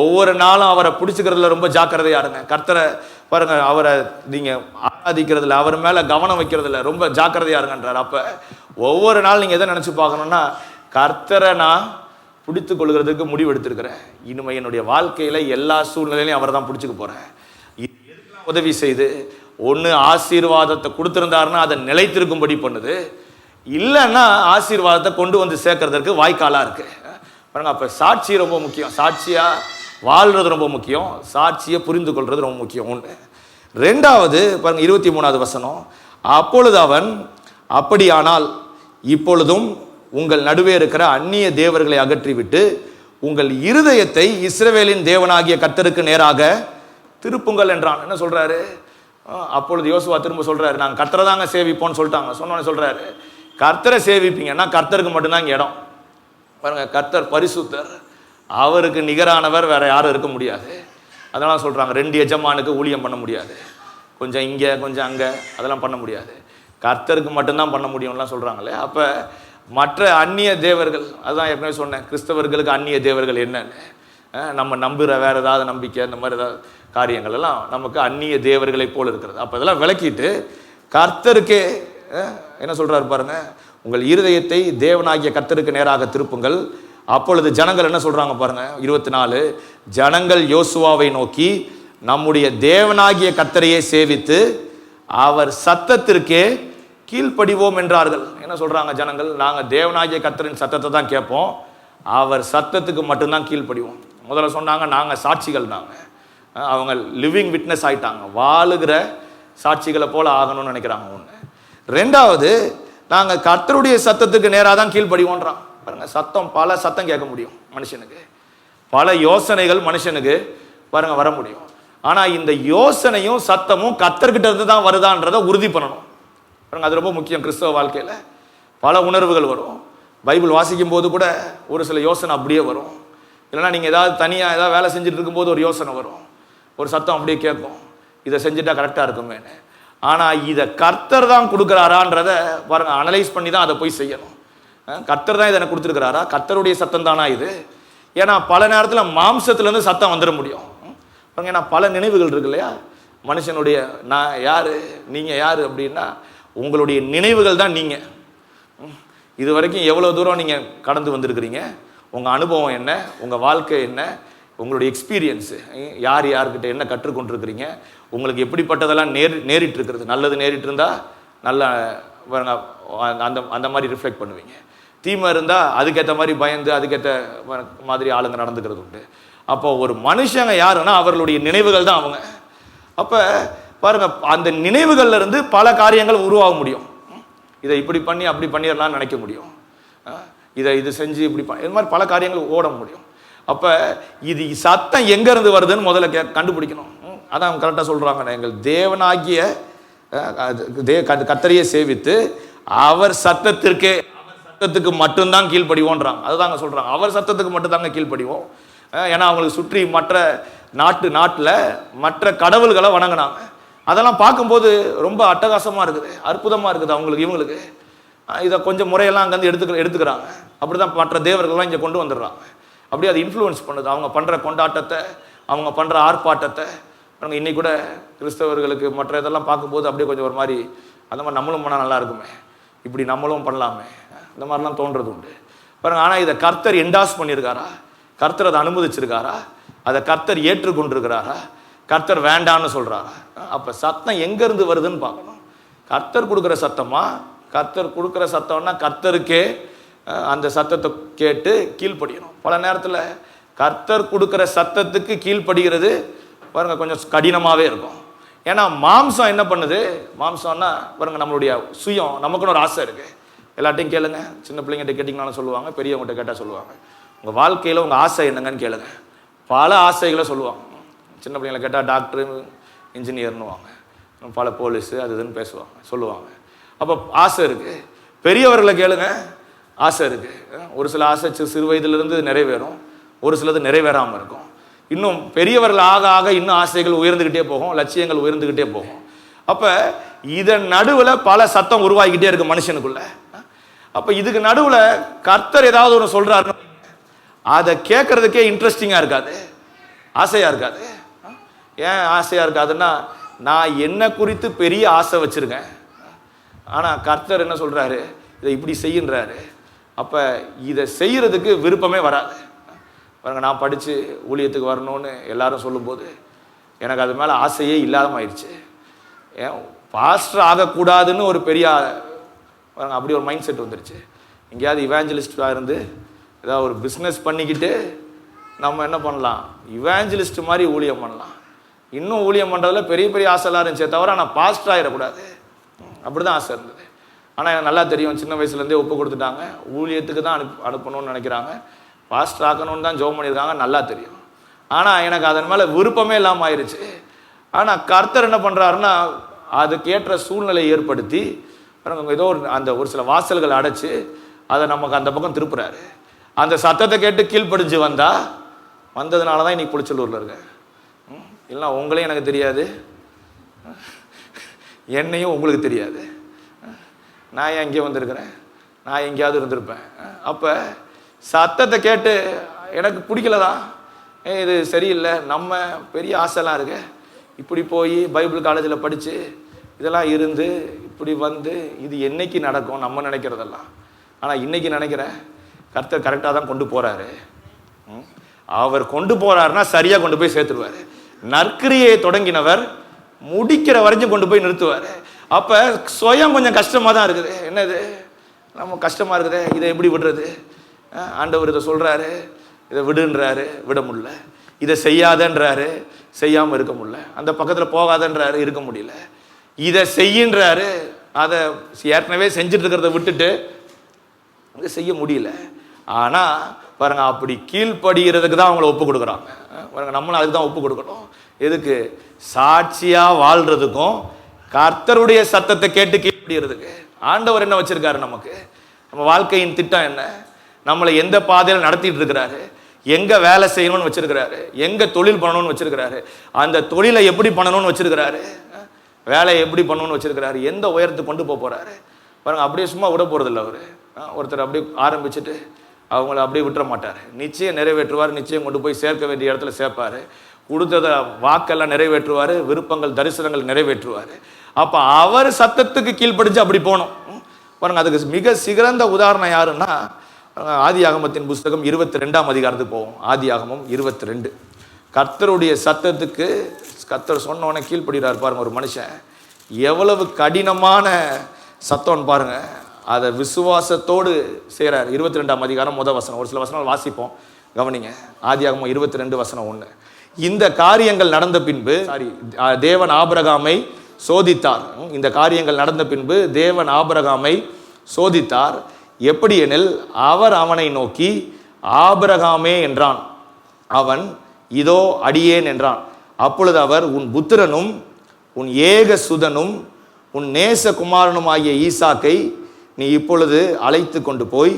ஒவ்வொரு நாளும் அவரை பிடிச்சிக்கிறதுல ரொம்ப ஜாக்கிரதையா இருங்க. கர்த்தரை பாருங்க, அவரை நீங்கள் ஆராதிக்கிறதுல அவர் மேலே கவனம் வைக்கிறதுல ரொம்ப ஜாக்கிரதையா இருங்கன்றார். அப்போ ஒவ்வொரு நாள் நீங்கள் எதை நினச்சி பார்க்கணுன்னா, கர்த்தரை நான் பிடித்து கொள்கிறதுக்கு முடிவு எடுத்திருக்கிறேன். இனிமே என்னுடைய வாழ்க்கையில் எல்லா சூழ்நிலையிலையும் அவரை தான் பிடிச்சிக்க போகிறேன். உதவி செய்து ஒன்று ஆசீர்வாதத்தை கொடுத்துருந்தாருன்னா அதை நிலைத்திருக்கும்படி பண்ணுது, இல்லைன்னா ஆசீர்வாதத்தை கொண்டு வந்து சேர்க்கறதுக்கு வாய்க்காலாக இருக்கு பாருங்க. அப்போ சாட்சி ரொம்ப முக்கியம், சாட்சியாக வாழ்றது ரொம்ப முக்கியம், சாட்சியை புரிந்து கொள்வது ரொம்ப முக்கியம். ஒன்று. ரெண்டாவது பாருங்க 23வது வசனம். அப்பொழுது அவன், அப்படியானால் இப்பொழுதும் உங்கள் நடுவே இருக்கிற அந்நிய தேவர்களை அகற்றிவிட்டு உங்கள் இருதயத்தை இஸ்ரவேலின் தேவனாகிய கர்த்தருக்கு நேராக திருப்புங்கள் என்றான். என்ன சொல்றாரு? அப்பொழுது யோசுவா திரும்ப சொல்றாரு, நாங்கள் கர்த்தரை தாங்க சேவிப்போம்னு சொல்லிட்டாங்க. சொன்னோன்னு சொல்றாரு, கர்த்தரை சேவிப்பீங்கன்னா கர்த்தருக்கு மட்டும்தான் இங்கே இடம். பாருங்க, கர்த்தர் பரிசுத்தர், அவருக்கு நிகரானவர் வேற யாரும் இருக்க முடியாது. அதனால சொல்றாங்க, 2 எஜமானுக்கு ஊழியம் பண்ண முடியாது, கொஞ்சம் இங்கே கொஞ்சம் அங்கே, அதெல்லாம் பண்ண முடியாது, கர்த்தருக்கு மட்டும்தான் பண்ண முடியும்லாம் சொல்றாங்களே. அப்போ மற்ற அந்நிய தேவர்கள், அதுதான் ஏற்கனவே சொன்னேன், கிறிஸ்தவர்களுக்கு அந்நிய தேவர்கள் என்னன்னு, நம்ம நம்புகிற வேற ஏதாவது நம்பிக்கை இந்த மாதிரி ஏதாவது காரியங்கள் எல்லாம் நமக்கு அந்நிய தேவர்களை போல் இருக்கிறது. அப்போ இதெல்லாம் விளக்கிட்டு கர்த்தருக்கே என்ன சொல்றாரு பாருங்க, உங்கள் இருதயத்தை தேவனாகிய கர்த்தருக்கு நேராக திருப்புங்கள். அப்பொழுது ஜனங்கள் என்ன சொல்றாங்க பாருங்க, 24, ஜனங்கள் யோசுவாவை நோக்கி நம்முடைய தேவனாகிய கர்த்தரையே சேவித்து அவர் சத்தத்திற்கே கீழ்ப்படிவோம் என்றார்கள். என்ன சொல்றாங்க ஜனங்கள்? நாங்கள் தேவனாகிய கர்த்தரின் சத்தத்தை தான் கேட்போம், அவர் சத்தத்துக்கு மட்டும்தான் கீழ்ப்படிவோம். முதல்ல சொன்னாங்க நாங்கள் சாட்சிகள், நாங்கள் அவங்க லிவிங் விட்னஸ் ஆயிட்டாங்க, வாழுகிற சாட்சிகளை போல ஆகணும்னு நினைக்கிறாங்க. ஒன்று. ரெண்டாவது, நாங்கள் கர்த்தருடைய சத்தத்துக்கு நேராக தான் கீழ்ப்படிவோன்றான். பாருங்க, சத்தம், பல சத்தம் கேட்க முடியும் மனுஷனுக்கு, பல யோசனைகள் மனுஷனுக்கு பாருங்க வர முடியும். ஆனால் இந்த யோசனையும் சத்தமும் கர்த்தர்கிட்ட இருந்து தான் வருதான்றதை உறுதி பண்ணணும் பாருங்க. அது ரொம்ப முக்கியம். கிறிஸ்தவ வாழ்க்கையில் பல உணர்வுகள் வரும். பைபிள் வாசிக்கும் போது கூட ஒரு சில யோசனை அப்படியே வரும். இல்லைன்னா நீங்கள் ஏதாவது தனியாக ஏதாவது வேலை செஞ்சுட்டு இருக்கும்போது ஒரு யோசனை வரும், ஒரு சத்தம் அப்படியே கேட்கும், இதை செஞ்சுட்டா கரெக்டாக இருக்குமேனு. ஆனால் இதை கர்த்தர் தான் கொடுக்குறாரான்றதை பாருங்கள், அனலைஸ் பண்ணி தான் அதை போய் செய்யணும். கர்த்தர் தான் இதை எனக்கு கொடுத்துருக்கிறாரா, கர்த்தருடைய சத்தம் தானா இது? ஏன்னா பல நேரத்தில் மாம்சத்துலேருந்து சத்தம் வந்துட முடியும் பாருங்க. ஏன்னா பல நினைவுகள் இருக்கு இல்லையா மனுஷனுடைய. நான் யார், நீங்கள் யார் அப்படின்னா உங்களுடைய நினைவுகள் தான் நீங்கள். இது வரைக்கும் எவ்வளோ தூரம் நீங்கள் கடந்து வந்திருக்கிறீங்க, உங்கள் அனுபவம் என்ன, உங்கள் வாழ்க்கை என்ன, உங்களுடைய எக்ஸ்பீரியன்ஸு, யார் யார்கிட்ட என்ன கற்றுக்கொண்டிருக்கிறீங்க, உங்களுக்கு எப்படிப்பட்டதெல்லாம் நேரிட்டு இருக்கிறது. நல்லது நேரிட்டு இருந்தால் நல்ல அந்த அந்த மாதிரி ரிஃப்ளெக்ட் பண்ணுவீங்க, தீமை இருந்தால் அதுக்கேற்ற மாதிரி பயந்து அதுக்கேற்ற மாதிரி ஆளுங்க நடந்துக்கிறது உண்டு. அப்போ ஒரு மனுஷங்க யாருன்னா அவர்களுடைய நினைவுகள் தான் அவங்க. அப்போ பாருங்க, அந்த நினைவுகள்ல இருந்து பல காரியங்கள் உருவாக முடியும். இதை இப்படி பண்ணி அப்படி பண்ணிடலாம்னு நினைக்க முடியும். இது செஞ்சு இப்படி இது மாதிரி பல காரியங்கள் ஓட முடியும். அப்போ இது சத்தம் எங்கேருந்து வருதுன்னு முதல்ல கண்டுபிடிக்கணும். அதான் கரெக்டாக சொல்கிறாங்க, எங்கள் தேவனாகிய கர்த்தரையே சேவித்து அவர் சத்தத்துக்கு மட்டும்தான் கீழ்ப்படிவோன்றாங்க. அதுதாங்க சொல்கிறாங்க, அவர் சத்தத்துக்கு மட்டும்தாங்க கீழ்ப்படிவோம். ஏன்னா அவங்களுக்கு சுற்றி மற்ற நாட்டில் மற்ற கடவுள்களை வணங்கினாங்க. அதெல்லாம் பார்க்கும்போது ரொம்ப அட்டகாசமாக இருக்குது, அற்புதமாக இருக்குது அவங்களுக்கு. இவங்களுக்கு இதை கொஞ்சம் முறையெல்லாம் அங்கேருந்து எடுத்துக்கிறாங்க. அப்படி தான் மற்ற தேவர்கள்லாம் இங்கே கொண்டு வந்துடுறாங்க. அப்படியே அது இன்ஃப்ளூயன்ஸ் பண்ணுது அவங்க பண்ணுற கொண்டாட்டத்தை, அவங்க பண்ணுற ஆர்ப்பாட்டத்தை. இன்னைக்கு கூட கிறிஸ்தவர்களுக்கு மற்ற இதெல்லாம் பார்க்கும்போது அப்படியே கொஞ்சம் ஒரு மாதிரி அந்த மாதிரி நம்மளும் பண்ணால் நல்லா இருக்குமே, இப்படி நம்மளும் பண்ணலாமே, இந்த மாதிரிலாம் தோன்றது உண்டு பாருங்க. ஆனால் இதை கர்த்தர் என்டாஸ் பண்ணியிருக்காரா? கர்த்தர் அதை அனுமதிச்சிருக்காரா? அதை கர்த்தர் ஏற்றுக்கொண்டிருக்கிறாரா? கர்த்தர் வேண்டான்னு சொல்கிறாரா? அப்போ சத்தம் எங்கேருந்து வருதுன்னு பார்க்கணும். கர்த்தர் கொடுக்குற சத்தமா? கர்த்தர் கொடுக்குற சத்தம்னா கர்த்தருக்கே அந்த சத்தத்தை கேட்டு கீழ்ப்படியணும். பல நேரத்தில் கர்த்தர் கொடுக்குற சத்தத்துக்கு கீழ்ப்படுகிறது பாருங்க கொஞ்சம் கடினமாகவே இருக்கும். ஏன்னா மாம்சம் என்ன பண்ணுது? மாம்சம்னா பாருங்க நம்மளுடைய சுயம், நமக்குன்னு ஒரு ஆசை இருக்குது. எல்லாத்தையும் கேளுங்க, சின்ன பிள்ளைங்கிட்ட கேட்டிங்கனாலும் சொல்லுவாங்க, பெரியவங்ககிட்ட கேட்டால் சொல்லுவாங்க. உங்கள் வாழ்க்கையில் உங்கள் ஆசை என்னங்கன்னு கேளுங்க, பல ஆசைகளை சொல்லுவாங்க. சின்ன பிள்ளைங்களை கேட்டால் டாக்டரு, இன்ஜினியர்னுவாங்க, பல போலீஸு அது இதுன்னு பேசுவாங்க, சொல்லுவாங்க. அப்போ ஆசை இருக்குது. பெரியவர்களை கேளுங்க, ஆசை இருக்குது. ஒரு சில ஆசை சிறு வயதிலிருந்து நிறைவேறும், ஒரு சிலது நிறைவேறாமல் இருக்கும். இன்னும் பெரியவர்கள் ஆக ஆக இன்னும் ஆசைகள் உயர்ந்துக்கிட்டே போகும், லட்சியங்கள் உயர்ந்துக்கிட்டே போகும். அப்போ இதன் நடுவில் பல சத்தம் உருவாகிக்கிட்டே இருக்கு மனுஷனுக்குள்ள. அப்போ இதுக்கு நடுவில் கர்த்தர் ஏதாவது ஒன்று சொல்கிறாரு, அதை கேட்கறதுக்கே இன்ட்ரெஸ்டிங்காக இருக்காது, ஆசையாக இருக்காது. ஏன் ஆசையாக இருக்காதுன்னா, நான் என்ன குறித்து பெரிய ஆசை வச்சுருக்கேன், ஆனால் கர்த்தர் என்ன சொல்கிறாரு, இதை இப்படி செய்யுன்றாரு. அப்போ இதை செய்கிறதுக்கு விருப்பமே வராது பாருங்க. நான் படித்து ஊழியத்துக்கு வரணும்னு எல்லாரும் சொல்லும்போது எனக்கு அது மேலே ஆசையே இல்லாமல் ஆயிடுச்சு. ஏன் பாஸ்டர் ஆகக்கூடாதுன்னு ஒரு பெரிய பாருங்க அப்படி ஒரு மைண்ட் செட் வந்துருச்சு. எங்கேயாவது இவாஞ்சலிஸ்டாக இருந்து ஏதாவது ஒரு பிஸ்னஸ் பண்ணிக்கிட்டு நம்ம என்ன பண்ணலாம், இவாஞ்சலிஸ்ட் மாதிரி ஊழியம் பண்ணலாம். இன்னும் ஊழியம் பண்ணுறதுல பெரிய பெரிய ஆசைலாம் இருந்துச்சே தவிர ஆனால் பாஸ்டர் ஆகிடக்கூடாது, அப்படி தான் ஆசை இருந்தது. ஆனால் எனக்கு நல்லா தெரியும், சின்ன வயசுலேருந்தே ஒப்பு கொடுத்துட்டாங்க, ஊழியத்துக்கு தான் அனுப்பணும்னு நினைக்கிறாங்க, பாஸ்டர் ஆக்கணும்னு தான் ஜெபம் பண்ணியிருக்காங்க, நல்லா தெரியும். ஆனால் எனக்கு அதன் மேலே விருப்பமே இல்லாமல் ஆயிடுச்சு. ஆனால் கர்த்தர் என்ன பண்ணுறாருன்னா, அதுக்கேற்ற சூழ்நிலை ஏற்படுத்தி ஏதோ ஒரு சில வாசல்கள் அடைச்சி அதை நமக்கு அந்த பக்கம் திருப்புறாரு. அந்த சத்தத்தை கேட்டு கீழ்ப்படிஞ்சு வந்ததுனால தான் இன்னைக்கு புளிச்சலூரில் இருக்கேன். இல்லைனா உங்களையும் எனக்கு தெரியாது, என்னையும் உங்களுக்கு தெரியாது. நான் ஏன் இங்கே வந்திருக்கிறேன், நான் எங்கேயாவது இருந்திருப்பேன். அப்போ சத்தத்தை கேட்டு எனக்கு பிடிக்கலதான், இது சரியில்லை, நம்ம பெரிய ஆசைலாம் இருக்கு, இப்படி போய் பைபிள் காலேஜில் படித்து இதெல்லாம் இருந்து இப்படி வந்து இது என்னைக்கு நடக்கும் நம்ம நினைக்கிறதெல்லாம். ஆனால் இன்னைக்கு நினைக்கிறேன் கர்த்தர் கரெக்டாக தான் கொண்டு போகிறாரு. அவர் கொண்டு போகிறாருன்னா சரியாக கொண்டு போய் சேர்த்துருவார். நற்கிரியை தொடங்கினவர் முடிக்கிற வரைக்கும் கொண்டு போய் நிறுத்துவார். அப்போ சுயம் கொஞ்சம் கஷ்டமாக தான் இருக்குது. என்னது நம்ம கஷ்டமாக இருக்குது, இதை எப்படி விடுறது? ஆண்டவர் இதை சொல்கிறாரு, இதை விடுன்றாரு, விட முடியல. இதை செய்யாதன்றாரு, செய்யாமல் இருக்க முடியல. அந்த பக்கத்தில் போகாதன்றாரு, இருக்க முடியல. இதை செய்யின்றாரு, அதை ஏற்கனவே செஞ்சுட்டு இருக்கிறத விட்டுட்டு இதை செய்ய முடியல. ஆனால் பாருங்க, அப்படி கீழ்ப்படுகிறதுக்கு தான் அவங்கள ஒப்பு கொடுக்குறாங்க. பாருங்க, நம்மளும் அதுக்கு தான் ஒப்பு கொடுக்கணும். எதுக்கு? சாட்சியாக வாழ்கிறதுக்கும் கர்த்தருடைய சத்தத்தை கேட்டு கீழ்ப்படுகிறதுக்கு. ஆண்டவர் என்ன வச்சிருக்காரு நமக்கு? நம்ம வாழ்க்கையின் திட்டம் என்ன? நம்மளை எந்த பாதையில் நடத்திட்டு இருக்கிறாரு, எங்கே வேலை செய்யணும்னு வச்சிருக்கிறாரு, எங்கே தொழில் பண்ணணும்னு வச்சிருக்கிறாரு, அந்த தொழிலை எப்படி பண்ணணும்னு வச்சிருக்கிறாரு, வேலையை எப்படி பண்ணணும்னு வச்சிருக்கிறாரு, எந்த உயரத்துக்கு கொண்டு போகிறாரு பாருங்க. அப்படியே சும்மா விட போகிறதில்ல அவர். ஒருத்தர் அப்படியே ஆரம்பிச்சுட்டு அவங்கள அப்படியே விட்டுற மாட்டார். நிச்சயம் நிறைவேற்றுவார், நிச்சயம் கொண்டு போய் சேர்க்க வேண்டிய இடத்துல சேர்ப்பார், கொடுத்தத வாக்கெல்லாம் நிறைவேற்றுவார், விருப்பங்கள் தரிசனங்கள் நிறைவேற்றுவார். அப்போ அவர் சத்தத்துக்கு கீழ்ப்படிஞ்சு அப்படி போகணும் பாருங்க. அதுக்கு மிக சிறந்த உதாரணம் யாருன்னா, ஆதியாகமத்தின் புஸ்தகம் 22ஆம் அதிகாரத்துக்கு போவோம். ஆதியாகமம் 22. கர்த்தருடைய சத்தத்துக்கு கர்த்தர் சொன்னோன்னே கீழ்ப்படுகிறார் பாருங்க. ஒரு மனுஷன் எவ்வளவு கடினமான சத்தம்னு பாருங்க. அதை விசுவாசத்தோடு செய்கிறார். 22ஆம் அதிகாரம் முதல் வசனம், ஒரு சில வசனங்கள் வாசிப்போம், கவனிங்க. ஆதியாகமம் 22:1. இந்த காரியங்கள் நடந்த பின்பு தேவன் ஆபிரகாமை சோதித்தார். இந்த காரியங்கள் நடந்த பின்பு தேவன் ஆபிரகாமை சோதித்தார். எப்படி எனில், அவர் அவனை நோக்கி ஆபிரகாமே என்றான். அவன் இதோ அடியேன் என்றான். அப்பொழுது அவர், உன் புத்திரனும் உன் ஏக சுதனும் உன் நேசகுமாரனும் ஆகிய ஈசாக்கை நீ இப்பொழுது அழைத்து கொண்டு போய்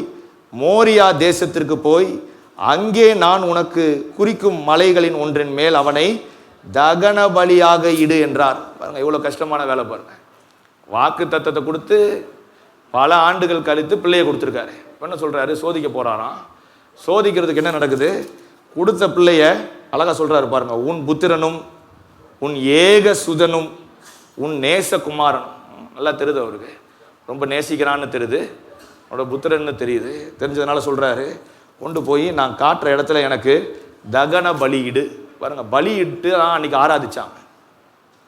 மோரியா தேசத்திற்கு போய் அங்கே நான் உனக்கு குறிக்கும் மலைகளின் ஒன்றின் மேல் அவனை தகன பலியாக இடு என்றார். பாருங்க, இவ்வளோ கஷ்டமான வேலை பாருங்க. வாக்கு தத்தத்தை கொடுத்து பல ஆண்டுகள் கழித்து பிள்ளையை கொடுத்துருக்காரு. என்ன சொல்றாரு? சோதிக்க போறாராம். சோதிக்கிறதுக்கு என்ன நடக்குது? கொடுத்த பிள்ளைய அழகா சொல்றாரு பாருங்க. உன் புத்திரனும் உன் ஏக சுதனும் உன் நேசகுமாரனும். நல்லா தெரியுது, அவருக்கு ரொம்ப நேசிக்கிறான்னு தெரியுது, அவனோட புத்திரன்னு தெரியுது. தெரிஞ்சதுனால சொல்றாரு, கொண்டு போய் நான் காட்டுற இடத்துல எனக்கு தகன பலியிடு. பாருங்க, பலியிட்டு தான் அன்றைக்கி ஆராதிச்சாங்க.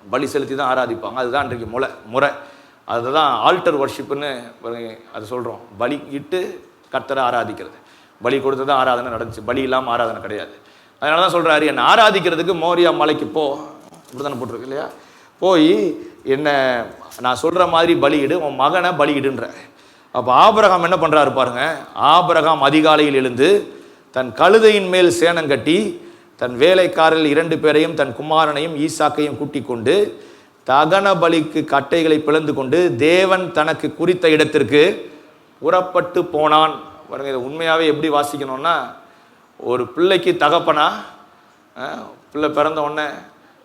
பலி செலுத்தி தான் ஆராதிப்பாங்க. அதுதான் இன்றைக்கு முறை. அதுதான் ஆல்டர் வர்ஷிப்புன்னு அதை சொல்கிறோம். பலி இட்டு கர்த்தரை ஆராதிக்கிறது. பலி கொடுத்து தான் ஆராதனை நடந்துச்சு, பலி இல்லாமல் ஆராதனை கிடையாது. அதனால தான் சொல்கிறாரு, என்னை ஆராதிக்கிறதுக்கு மோரியா மலைக்கு போ, இப்படி தானே போட்டிருக்கு இல்லையா? போய் என்ன நான் சொல்கிற மாதிரி பலியிடு, உன் மகனை பலியிடுன்ற. அப்போ ஆபிரகாம் என்ன பண்ணுறாரு பாருங்க. ஆபிரகாம் அதிகாலையில் எழுந்து தன் கழுதையின் மேல் சேணம் கட்டி தன் வேலைக்காரர்கள் 2 பேரையும் தன் குமாரனையும் ஈசாக்கையும் கூட்டிக் கொண்டு தகன பலிக்கு கட்டைகளை பிளந்து கொண்டு தேவன் தனக்கு குறித்த இடத்திற்கு புறப்பட்டு போனான். பாருங்க, இதை உண்மையாகவே எப்படி வாசிக்கணும்னா, ஒரு பிள்ளைக்கு தகப்பனா, பிள்ளை பிறந்த உடனே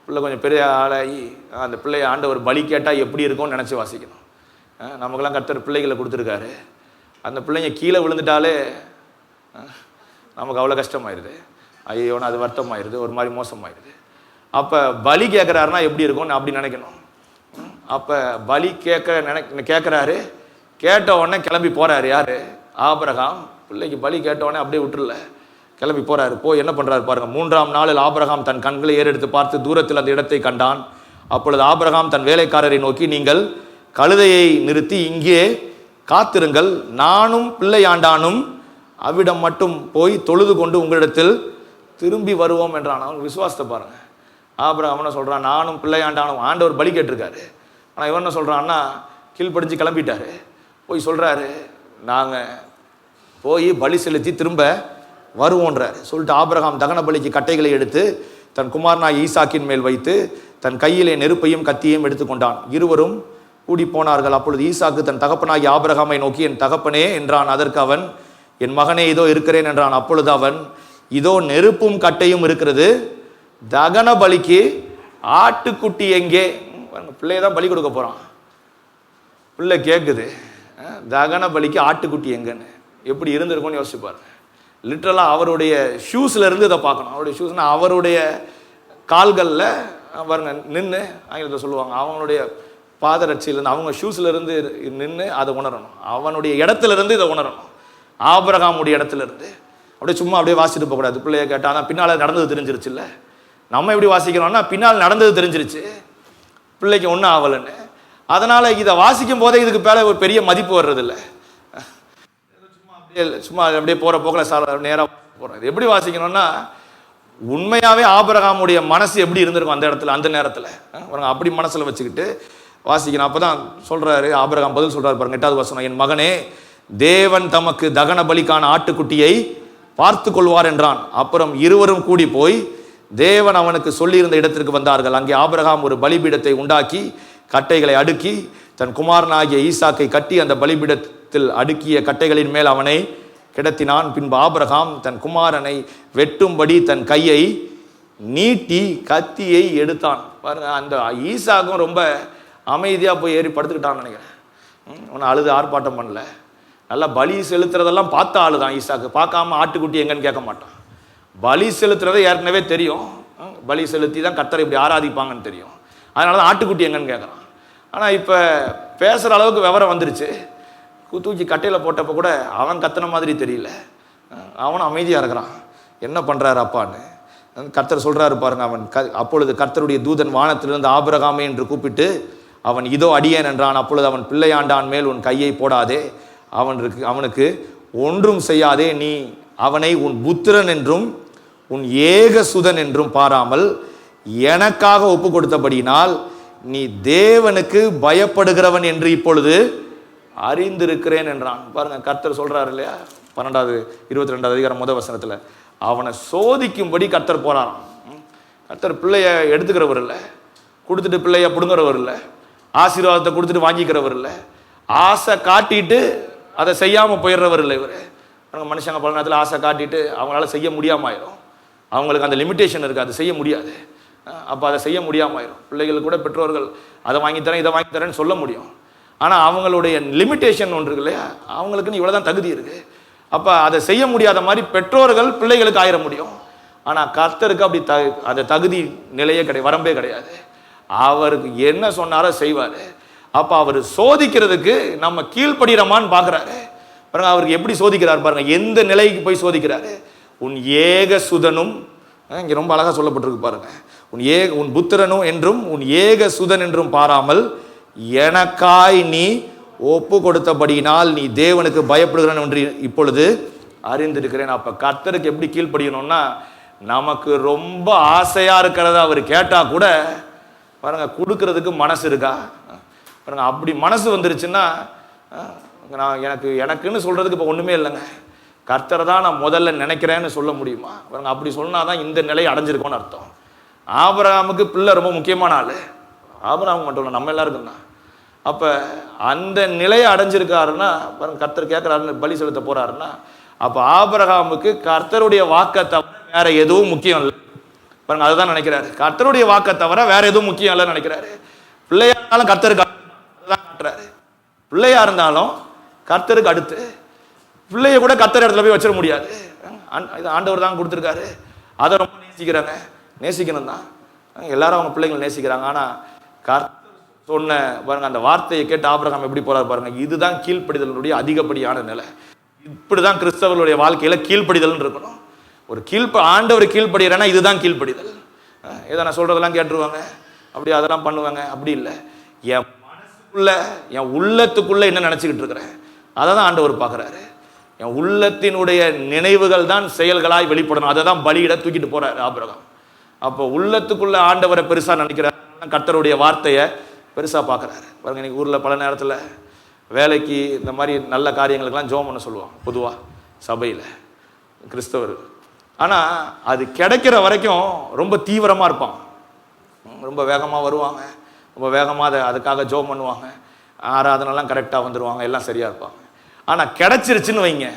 பிள்ளை கொஞ்சம் பெரிய ஆளாகி அந்த பிள்ளையை ஆண்டவர் பலி கேட்டால் எப்படி இருக்கும்னு நினச்சி வாசிக்கணும். நமக்கெல்லாம் கர்த்தர் பிள்ளைகளை கொடுத்துருக்காரு. அந்த பிள்ளைங்க கீழே விழுந்துட்டாலே நமக்கு அவ்வளோ கஷ்டமாயிருது. ஐயோன்னு அது வருத்தமாயிருது, ஒரு மாதிரி மோசமாயிருது. அப்போ பலி கேட்குறாருன்னா எப்படி இருக்கும்னு அப்படி நினைக்கணும். அப்போ பலி கேட்குறாரு. கேட்ட உடனே கிளம்பி போகிறாரு. யார்? ஆபிரகாம். பிள்ளைக்கு பலி கேட்ட உடனே அப்படியே விட்டுருல, கிளம்பி போகிறாரு. போய் என்ன பண்ணுறாரு பாருங்கள். 3ஆம் நாளில் ஆபிரகாம் தன் கண்களை ஏறெடுத்து பார்த்து தூரத்தில் அந்த இடத்தை கண்டான். அப்பொழுது ஆபிரகாம் தன் வேலைக்காரரை நோக்கி, நீங்கள் கழுதையை நிறுத்தி இங்கே காத்திருங்கள், நானும் பிள்ளையாண்டானும் அவ்விடம் மட்டும் போய் தொழுது கொண்டு உங்களிடத்தில் திரும்பி வருவோம் என்றான். அவன் விசுவாசத்தை பாருங்க. ஆபிரகாம் என்ன சொல்கிறான்? நானும் பிள்ளையாண்டானும். ஆண்டவர் பலி கேட்டிருக்காரு. ஆனால் இவன் என்ன சொல்கிறான்னா, கீழ்ப்படிஞ்சு கிளம்பிட்டாரு. போய் சொல்கிறாரு, நாங்கள் போய் பலி செலுத்தி திரும்ப வருவோன்றார். சொல்லிட்டு ஆபிரகாம் தகன பலிக்கு கட்டைகளை எடுத்து தன் குமாரனாய் ஈசாக்கின் மேல் வைத்து தன் கையிலே நெருப்பையும் கத்தியையும் எடுத்துக்கொண்டான். இருவரும் கூடி போனார்கள். அப்பொழுது ஈசாக்கு தன் தகப்பனாகி ஆபிரகாமை நோக்கி, என் தகப்பனே என்றான். அதற்கு அவன், என் மகனே இதோ இருக்கிறேன் என்றான். அப்பொழுது அவன், இதோ நெருப்பும் கட்டையும் இருக்கிறது, தகன பலிக்கு ஆட்டுக்குட்டி எங்கே? பிள்ளைய தான் பலி கொடுக்க போகிறான். பிள்ளை கேட்குது, தகன பலிக்கு ஆட்டுக்குட்டி எங்கன்னு. எப்படி இருந்திருக்கும்னு யோசிப்பார். லிட்ரலாக அவருடைய ஷூஸில் இருந்து இதை பார்க்கணும். அவருடைய ஷூஸ்னால் அவருடைய கால்களில் பாருங்க நின்று, ஆங்கிலத்தை சொல்லுவாங்க, அவங்களுடைய பாதரட்சியிலேருந்து அவங்க ஷூஸில் இருந்து நின்று அதை உணரணும். அவனுடைய இடத்துல இருந்து இதை உணரணும். ஆபிரகாமுடைய இடத்துல இருந்து. அப்படியே சும்மா அப்படியே வாசிட்டு போகக்கூடாது. பிள்ளைய கேட்டால் தான் பின்னால் நடந்தது தெரிஞ்சிருச்சு. இல்லை, நம்ம எப்படி வாசிக்கிறோம்னா பின்னால் நடந்தது தெரிஞ்சிருச்சு, பிள்ளைக்கு ஒன்றும் ஆகலைன்னு. அதனால் இதை வாசிக்கும் போதே இதுக்கு மேலே ஒரு பெரிய மதிப்பு வர்றதில்லை. சும்மா அப்படியே போகிற போக்கில் நேராக போகிறோம். இது எப்படி வாசிக்கணும்னா, உண்மையாகவே ஆபிரகாமுடைய மனசு எப்படி இருந்திருக்கும் அந்த இடத்துல, அந்த நேரத்தில் அப்படி மனசில் வச்சுக்கிட்டு வாசிக்கணும். அப்போ தான் சொல்கிறாரு ஆபிரகாம், பதில் சொல்கிறார் பாருங்க, 8வது வசனம், என் மகனே, தேவன் தமக்கு தகன பலிக்கான ஆட்டுக்குட்டியை பார்த்து கொள்வார் என்றான். அப்புறம் இருவரும் கூடி போய் தேவன் அவனுக்கு சொல்லியிருந்த இடத்திற்கு வந்தார்கள். அங்கே ஆபிரகாம் ஒரு பலிபீடத்தை உண்டாக்கி கட்டைகளை அடுக்கி தன் குமாரனாகிய ஈசாக்கை கட்டி அந்த பலிபீடத்தில் அடுக்கிய கட்டைகளின் மேல் அவனை கிடத்தினான். பின்பு ஆபிரகாம் தன் குமாரனை வெட்டும்படி தன் கையை நீட்டி கத்தியை எடுத்தான். பாருங்க, அந்த ஈசாக்கும் ரொம்ப அமைதியாக போய் ஏறி படுத்துக்கிட்டான்னு நினைக்கிறேன். அவனை அழுது ஆர்ப்பாட்டம் பண்ணல. நல்லா பலி செலுத்துறதெல்லாம் பார்த்த ஆளு தான் ஈசாக்கு. பார்க்காம ஆட்டுக்குட்டி எங்கன்னு கேட்க மாட்டான். பலி செலுத்துறதை ஏற்கனவே தெரியும். பலி செலுத்தி தான் கர்த்தரை இப்படி ஆராதிப்பாங்கன்னு தெரியும். அதனால தான் ஆட்டுக்குட்டி எங்கன்னு கேட்குறான். ஆனால் இப்போ பேசுகிற அளவுக்கு விவரம் வந்துருச்சு. தூக்கி கட்டையில் போட்டப்போ கூட அவன் கத்துன மாதிரி தெரியல. அவனும் அமைதியாக இருக்கிறான். என்ன பண்ணுறாரு அப்பான்னு கர்த்தர் சொல்கிறாரு பாருங்க. அவன் அப்பொழுது கர்த்தருடைய தூதன் வானத்திலிருந்து ஆபிரகாமே என்று கூப்பிட்டு அவன் இதோ அடியேன் என்றான். அப்பொழுது அவன் பிள்ளையாண்டான் மேல் உன் கையை போடாதே, அவனுக்கு ஒன்றும் செய்யாதே. நீ அவனை உன் புத்திரன் என்றும் உன் ஏகசுதன் என்றும் பாராமல் எனக்காக ஒப்பு கொடுத்தபடினால் நீ தேவனுக்கு பயப்படுகிறவன் என்று இப்பொழுது அறிந்திருக்கிறேன் என்றான். பாருங்க, கர்த்தர் சொல்றாரு இல்லையா, 22 அதிகாரம் முதல் வசனத்துல, அவனை சோதிக்கும்படி கர்த்தர் போறாராம். கர்த்தர் பிள்ளைய எடுத்துக்கிறவர் இல்லை, கொடுத்துட்டு பிள்ளைய பிடுங்குறவர் இல்லை, ஆசீர்வாதத்தை கொடுத்துட்டு வாங்கிக்கிறவர் இல்லை, ஆசை காட்டிட்டு அதை செய்யாம போயிடுறவர் இல்லை. இவர் மனுஷங்க பல நேரத்தில் ஆசை காட்டிட்டு அவங்களால செய்ய முடியாம ஆயிரும். அவங்களுக்கு அந்த லிமிட்டேஷன் இருக்குது, அது செய்ய முடியாது. அப்போ அதை செய்ய முடியாமல் ஆயிரும். பிள்ளைகள் கூட பெற்றோர்கள் அதை வாங்கித்தரேன் இதை வாங்கித்தரேன்னு சொல்ல முடியும், ஆனால் அவங்களுடைய லிமிட்டேஷன் ஒன்று இருக்கு இல்லையா, அவங்களுக்குன்னு இவ்வளோ தான் தகுதி இருக்குது. அப்போ அதை செய்ய முடியாத மாதிரி பெற்றோர்கள் பிள்ளைகளுக்கு ஆயிட முடியும். ஆனால் கர்த்தருக்கு அப்படி அந்த தகுதி நிலையே கிடையாது, வரம்பே கிடையாது. அவருக்கு என்ன சொன்னாரோ செய்வார். அப்போ அவர் சோதிக்கிறதுக்கு நம்ம கீழ்ப்படுகிறோமான்னு பார்க்குறாரு பாருங்க. அவருக்கு எப்படி சோதிக்கிறார் பாருங்க, எந்த நிலைக்கு போய் சோதிக்கிறாரு. உன் ஏக சுதனும், இங்கே ரொம்ப அழகாக சொல்லப்பட்டிருக்கு பாருங்க, உன் புத்திரனும் என்றும் உன் ஏக சுதன் என்றும் பாராமல் எனக்காய் நீ ஒப்பு கொடுத்தபடியினால் நீ தேவனுக்கு பயப்படுகிறான் என்று இப்பொழுது அறிந்திருக்கிறேன். அப்ப கர்த்தருக்கு எப்படி கீழ்ப்படியணும்னா, நமக்கு ரொம்ப ஆசையா இருக்கிறத அவர் கேட்டா கூட பாருங்க கொடுக்கறதுக்கு மனசு இருக்கா பாருங்க. அப்படி மனசு வந்துருச்சுன்னா நான் எனக்குன்னு சொல்றதுக்கு இப்போ ஒண்ணுமே இல்லைங்க, கர்த்தரை தான் நான் முதல்ல நினைக்கிறேன்னு சொல்ல முடியுமா பாருங்க. அப்படி சொன்னாதான் இந்த நிலையை அடைஞ்சிருக்கோன்னு அர்த்தம். ஆபிரகாமுக்கு பிள்ளை ரொம்ப முக்கியமான ஆளு, ஆபிரகாம் மட்டும் இல்லை நம்ம எல்லாருக்கும் தான். அப்ப அந்த நிலையை அடைஞ்சிருக்காருன்னா பாருங்க, கர்த்தர் கேட்கிறாருன்னு பலி செலுத்த போறாருன்னா, அப்ப ஆபிரகாமுக்கு கர்த்தருடைய வாக்கை தவிர வேற எதுவும் முக்கியம் இல்லை பாருங்க. அதுதான் நினைக்கிறாரு, கர்த்தருடைய வாக்கை தவிர வேற எதுவும் முக்கியம் இல்லைன்னு நினைக்கிறாரு. பிள்ளையா இருந்தாலும் கர்த்தருக்கு அதுதான் காட்டுறாரு, பிள்ளையா இருந்தாலும் கர்த்தருக்கு அடுத்து. பிள்ளைய கூட கர்த்தர் இடத்துல போய் வச்சிட முடியாது, இது ஆண்டவர் தான் கொடுத்துருக்காரு. அதை ரொம்ப நேசிக்கிறாங்க, நேசிக்கணும் தான், எல்லாரும் அவங்க பிள்ளைங்களை நேசிக்கிறாங்க. ஆனால் கர்த்தர் சொன்ன பாருங்க அந்த வார்த்தையை கேட்டு ஆபிரகாம் எப்படி போறாரு பாருங்க. இதுதான் கீழ்ப்படிதலுடைய அதிகப்படியான நிலை. இப்படிதான் கிறிஸ்தவர்களுடைய வாழ்க்கையில கீழ்ப்படிதல் இருக்கணும். ஒரு ஆண்டவர் கீழ்ப்படுகிறேன்னா இதுதான் கீழ்ப்படிதல். ஏதோ நான் சொல்றதெல்லாம் கேட்டுருவாங்க, அப்படி அதெல்லாம் பண்ணுவாங்க, அப்படி இல்லை. என் மனசுக்குள்ள என் உள்ளத்துக்குள்ள என்ன நினைச்சுக்கிட்டு இருக்கிறேன் அதை தான் ஆண்டவர் பார்க்குறாரு. என் உள்ளத்தினுடைய நினைவுகள் தான் செயல்களாய் வெளிப்படணும். அதை தான் பலியிட தூக்கிட்டு போறாரு ஆபிரகாம். அப்போ உள்ளத்துக்குள்ள ஆண்டவரை பெருசா நினைக்கிறார், கர்த்தருடைய வார்த்தையை பெருசா பார்க்குறாரு பாருங்க. இன்னைக்கு ஊர்ல பல நேரத்தில் வேலைக்கு இந்த மாதிரி நல்ல காரியங்களுக்கெல்லாம் ஜெபம் பண்ண சொல்லுவாங்க பொதுவாக சபையில் கிறிஸ்தவர். ஆனால் அது கிடைக்கிற வரைக்கும் ரொம்ப தீவிரமாக இருப்பான், ரொம்ப வேகமாக வருவாங்க, ரொம்ப வேகமாக அதுக்காக ஜெபம் பண்ணுவாங்க, ஆராதனைலாம் கரெக்டாக வந்துடுவாங்க, எல்லாம் சரியாக இருப்பாங்க. ஆனால் கிடைச்சிருச்சுன்னு வைங்க,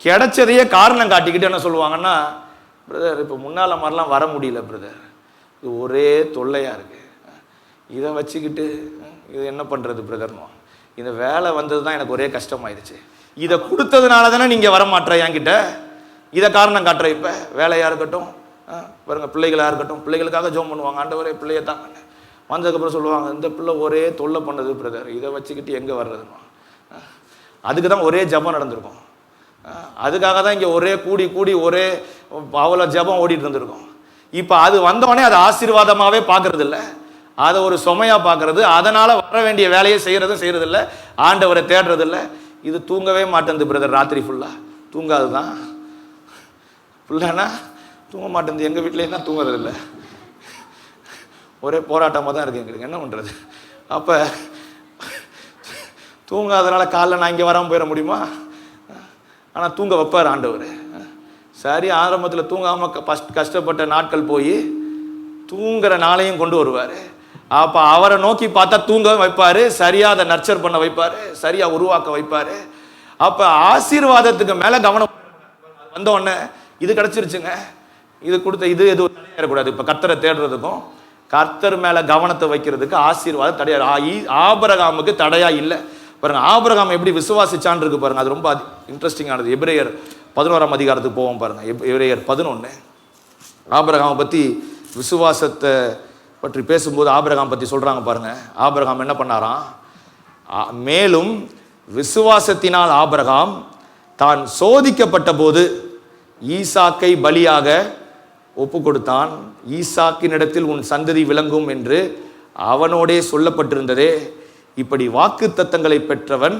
கிடைச்சதையே காரணம் காட்டிக்கிட்டு என்ன சொல்லுவாங்கன்னா, பிரதர் இப்போ முன்னால் மாதிரிலாம் வர முடியல பிரதர், இது ஒரே தொல்லையாக இருக்குது, இதை வச்சுக்கிட்டு இது என்ன பண்ணுறது பிரதர்னு. இந்த வேலை வந்தது தான் எனக்கு ஒரே கஷ்டமாயிருச்சு, இதை கொடுத்ததுனால தானே நீங்கள் வரமாட்டேற என்கிட்ட, இதை காரணம் காட்டுற. இப்போ வேலையாக இருக்கட்டும் பாருங்க, பிள்ளைகளாக இருக்கட்டும், பிள்ளைகளுக்காக ஜெபம் பண்ணுவாங்க, ஆண்டவரே பிள்ளையை தாங்க. வந்ததுக்கப்புறம் சொல்லுவாங்க, இந்த பிள்ளை ஒரே தொல்லை பண்ணது பிரதர், இதை வச்சுக்கிட்டு எங்கே வர்றதுன்னு. அதுக்கு தான் ஒரே ஜெபம் நடந்திருக்கும், அதுக்காக தான் இங்கே ஒரே கூடி ஒரே அவ்வளோ ஜெபம் ஓடிட்டு இருந்திருக்கும். இப்போ அது வந்தோடனே அதை ஆசீர்வாதமாகவே பார்க்கறது இல்லை, அதை ஒரு சுமையாக பார்க்கறது, அதனால் வர வேண்டிய வேலையை செய்கிறது இல்லை, ஆண்டவரை தேடுறது இல்லை. இது தூங்கவே மாட்டேங்குது பிரதர், ராத்திரி ஃபுல்லாக தூங்காது தான், ஃபுல்லானா தூங்க மாட்டேங்குது, எங்கள் வீட்லேயும் தான் தூங்குறது இல்லை, ஒரே போராட்டமாக தான் இருக்குது எங்களுக்கு, என்ன பண்ணுறது. அப்போ தூங்காதனால காலைல நான் இங்கே வராமல் போயிட முடியுமா? ஆனால் தூங்க வைப்பார் ஆண்டவர். சரி, ஆரம்பத்தில் தூங்காமல் கஷ்டப்பட்ட நாட்கள் போய் தூங்குற நாளையும் கொண்டு வருவார். அப்போ அவரை நோக்கி பார்த்தா தூங்க வைப்பார், சரியாக அதை நர்ச்சர் பண்ண வைப்பார், சரியாக உருவாக்க வைப்பார். அப்போ ஆசீர்வாதத்துக்கு மேலே கவனம் வந்த உடனே இது கிடச்சிருச்சுங்க, இது கொடுத்த இது எதுவும் தடையக்கூடாது. இப்போ கர்த்தரை தேடுறதுக்கும் கர்த்தர் மேலே கவனத்தை வைக்கிறதுக்கு ஆசீர்வாதம் தடையா. ஆபிரகாமுக்கு தடையா இல்லை பாருங்க. ஆபிரகாம் எப்படி விசுவாசிச்சான் இருக்கு பாருங்க, அது ரொம்ப இன்ட்ரெஸ்டிங்கானது. எபிரேயர் 11ஆம் அதிகாரத்துக்கு போவோம் பாருங்க. எபிரேயர் 11. ஆபிரகாமை பற்றி விசுவாசத்தை பற்றி பேசும்போது ஆபிரகாம் பற்றி சொல்றாங்க பாருங்க. ஆபிரகாம் என்ன பண்ணாராம், மேலும் விசுவாசத்தினால் ஆபிரகாம் தான் சோதிக்கப்பட்ட போது ஈசாக்கை பலியாக ஒப்பு கொடுத்தான். ஈசாக்கினிடத்தில் உன் சந்ததி விளங்கும் என்று அவனோடே சொல்லப்பட்டிருந்ததே. இப்படி வாக்கு தத்தங்களை பெற்றவன்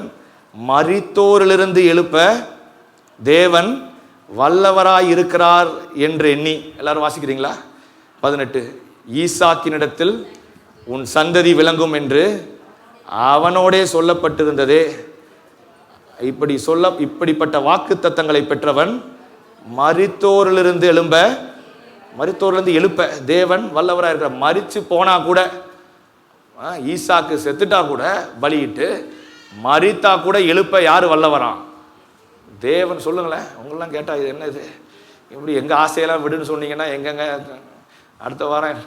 மரித்தோரிலிருந்து எழுப்ப தேவன் வல்லவராய் இருக்கிறார் என்று எண்ணி. எல்லாரும் வாசிக்கிறீங்களா? 18, ஈசாக்கினிடத்தில் உன் சந்ததி விளங்கும் என்று அவனோடே சொல்லப்பட்டிருந்ததே. இப்படிப்பட்ட வாக்கு தத்தங்களை பெற்றவன் மரித்தோரிலிருந்து எழுப்ப தேவன் வல்லவராக இருக்கிற. மரிச்சு போனா கூட, ஈசாக்கு செத்துட்டா கூட பலியிட்டு, மரித்தா கூட எழுப்ப யாரு வல்லவரான்? தேவன். சொல்லுங்களேன், உங்களெல்லாம் கேட்டா இது என்ன, இது இப்படி எங்க ஆசையெல்லாம் விடுன்னு சொன்னீங்கன்னா எங்கங்க அடுத்த வாரம்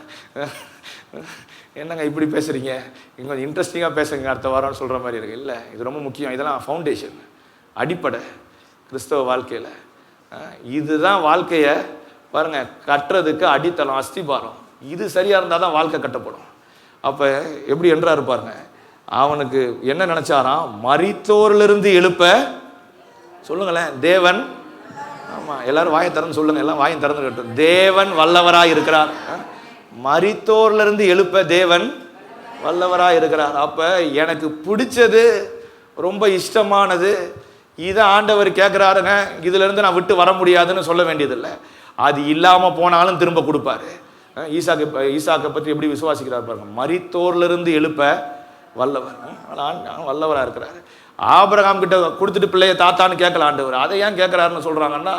என்னங்க இப்படி பேசுறீங்க, கொஞ்சம் இன்ட்ரெஸ்டிங்காக பேசுங்க அடுத்த வாரம்னு சொல்ற மாதிரி இருக்கு. இல்லை, இது ரொம்ப முக்கியம். இதெல்லாம் ஃபவுண்டேஷன், அடிப்படை கிறிஸ்தவ வாழ்க்கையில். இதுதான் வாழ்க்கையை பாருங்க கட்டுறதுக்கு அடித்தளம், அஸ்திபாரம். இது சரியா இருந்தால் தான் வாழ்க்கை கட்டப்படும். அப்போ எப்படி என்றாரு பாருங்க, அவனுக்கு என்ன நினைச்சாராம்? மரித்தோரிலிருந்து எழுப்ப. சொல்லுங்களேன், தேவன். ஆமா, எல்லாரும் வாயை திறந்து சொல்லுங்க, எல்லாம் வாயை திறந்து கட்டும். தேவன் வல்லவராய் இருக்கிறார். மரித்தோரிலிருந்து எழுப்ப தேவன் வல்லவராய் இருக்கிறார். அப்ப எனக்கு பிடிச்சது, ரொம்ப இஷ்டமானது, இதை ஆண்டவர் கேட்கிறாருங்க, இதுல இருந்து நான் விட்டு வர முடியாதுன்னு சொல்ல வேண்டியதில்லை. அது இல்லாம போனாலும் திரும்ப கொடுப்பாரு. ஈசாக்கை பற்றி எப்படி விசுவாசிக்கிறார் பாருங்க. மரித்தோரிலிருந்து எழுப்ப வல்லவர், வல்லவரா இருக்கிறாரு. ஆபிரகாம் கிட்ட கொடுத்துட்டு பிள்ளைய தாத்தான்னு கேட்கல ஆண்டவர். அதை ஏன் கேட்கிறாருன்னு சொல்றாங்கன்னா,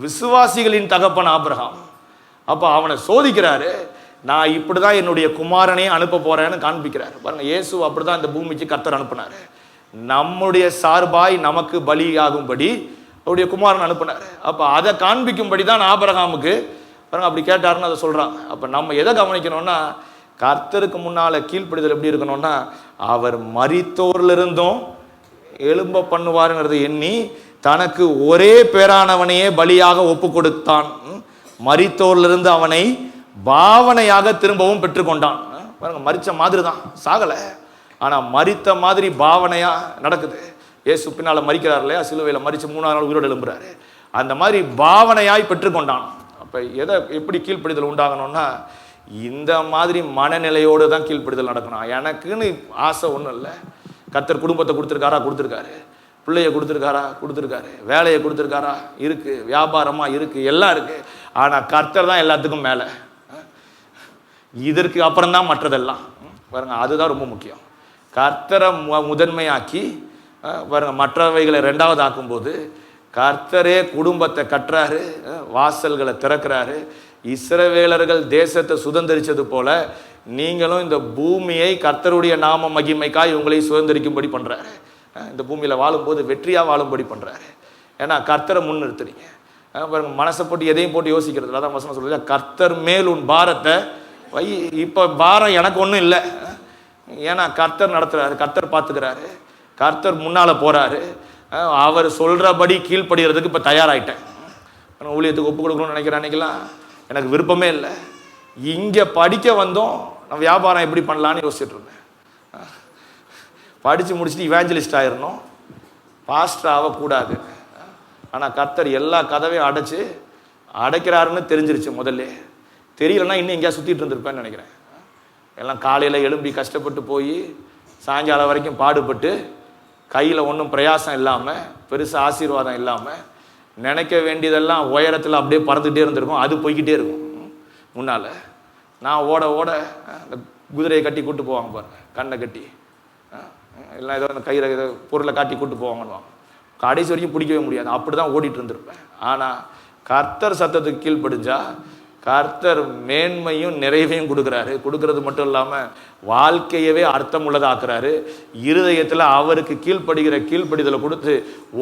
விசுவாசிகளின் தகப்பன் ஆபிரகாம். அப்ப அவனை சோதிக்கிறாரு. நான் இப்படிதான் என்னுடைய குமாரனே அனுப்ப போறேன்னு காண்பிக்கிறாரு பாருங்க. இயேசு அப்படிதான் இந்த பூமிக்கு கர்த்தர் அனுப்பினாரு. நம்முடைய சார்பாய் நமக்கு பலியாகும்படி அவருடைய குமாரன் அனுப்பினாரு. அப்ப அதை காண்பிக்கும்படி தான் ஆபிரகாமுக்கு பாருங்க அப்படி கேட்டாருன்னு அதை சொல்றாங்க. அப்ப நம்ம எதை கவனிக்கணும்னா, கர்த்தருக்கு முன்னால கீழ்ப்படிதல் எப்படி இருக்கணும்னா, அவர் மரித்தோரிலிருந்தும் எழும்ப பண்ணுவாருங்கிறத எண்ணி தனக்கு ஒரே பேரானவனையே பலியாக ஒப்பு கொடுத்தான். மரித்தோரிலிருந்து அவனை பாவனையாக திரும்பவும் பெற்றுக்கொண்டான். பாருங்க, மரிச்ச மாதிரி தான், சாகலை, ஆனா மரித்த மாதிரி பாவனையா நடக்குது. இயேசு பின்னால மரிக்கிறார் இல்லையா, சிலுவையில மரிச்சு 3ஆம் நாள் உயிரோடு எழும்புறாரு. அந்த மாதிரி பாவனையாய் பெற்றுக்கொண்டான். அப்ப எப்படி கீழ்ப்படிதல் உண்டாகணும்னா, இந்த மாதிரி மனநிலையோடு தான் கீழ்ப்படிதல் நடக்கணும். எனக்குன்னு ஆசை ஒன்றும் இல்லை. கர்த்தர் குடும்பத்தை கொடுத்துருக்காரு, பிள்ளைய கொடுத்துருக்காரு, வேலையை கொடுத்துருக்காரா, இருக்கு, வியாபாரமா இருக்கு, எல்லாம் இருக்கு. ஆனா கர்த்தர் தான் எல்லாத்துக்கும் மேல, இதற்கு அப்புறம் தான் மற்றதெல்லாம் பாருங்க. அதுதான் ரொம்ப முக்கியம். கர்த்தரை முதன்மையாக்கி பாருங்க, மற்றவைகளை ரெண்டாவது ஆக்கும்போது கர்த்தரே குடும்பத்தை கட்டுறாரு, வாசல்களை திறக்கிறாரு. இஸ்ரவேலர்கள் தேசத்தை சுதந்திரிச்சது போல நீங்களும் இந்த பூமியை கர்த்தருடைய நாம மகிமைக்காய் உங்களை சுதந்திரிக்கும்படி பண்றாரு. இந்த பூமியில வாழும்போது வெற்றியா வாழும்படி பண்றாரு. ஏன்னா கர்த்தரை முன்னிறுத்துறீங்க பாருங்க. மனசை போட்டு எதையும் போட்டு யோசிக்கிறது. அதான் வசனம் சொல்லுது, கர்த்தர் மேல் உன் பாரத்தை வை. இப்ப பாரம் எனக்கு ஒன்றும் இல்லை, ஏன்னா கர்த்தர் நடத்துறாரு, கர்த்தர் பார்த்துக்கிறாரு, கர்த்தர் முன்னால போறாரு. அவர் சொல்றபடி கீழ்ப்படுகிறதுக்கு இப்ப தயாராயிட்டேன். ஊழியத்துக்கு ஒப்பு கொடுக்கணும்னு நினைக்கிறேன். அன்னைக்கெல்லாம் எனக்கு விருப்பமே இல்லை. இங்க படிக்க வந்தோம், நான் வியாபாரம் எப்படி பண்ணலான்னு யோசிச்சுட்டு இருந்தேன். படிச்சு முடிச்சுட்டு இவாஞ்சலிஸ்ட் ஆயிடணும், பாஸ்டர் ஆகக்கூடாது. ஆனா கர்த்தர் எல்லா கதவையும் அடைக்கிறாருன்னு தெரிஞ்சிருச்சு. முதல்ல தெரியலன்னா இன்னும் எங்கேயா சுத்திட்டு இருந்திருப்பேன்னு நினைக்கிறேன். எல்லாம் காலையில எழும்பி கஷ்டப்பட்டு போய் சாயங்காலம் வரைக்கும் பாடுபட்டு, கையில ஒன்றும் பிரயாசம் இல்லாம, பெருசு ஆசீர்வாதம் இல்லாம, நினைக்க வேண்டியதெல்லாம் உயரத்தில் அப்படியே பறந்துகிட்டே இருந்திருக்கும். அது போய்கிட்டே இருக்கும் முன்னால. நான் ஓட அந்த குதிரையை கட்டி கூட்டு போவாங்க பாருங்க, கண்ணை கட்டி, எல்லாம் ஏதோ அந்த கையில் ஏதோ பொருளை காட்டி கூட்டு போவாங்கன்னு, கடைசி வரைக்கும் பிடிக்கவே முடியாது. அப்படிதான் ஓடிட்டு இருந்திருப்பேன். ஆனா கர்த்தர் சத்தத்துக்கு கீழ்ப்படிஞ்சா கர்த்தர் மேன்மையும் நிறைவையும் கொடுக்கறது மட்டும் இல்லாம வாழ்க்கையவே அர்த்தம் உள்ளதாக்குறாரு. இருதயத்துல அவருக்கு கீழ்ப்படிதலை கொடுத்து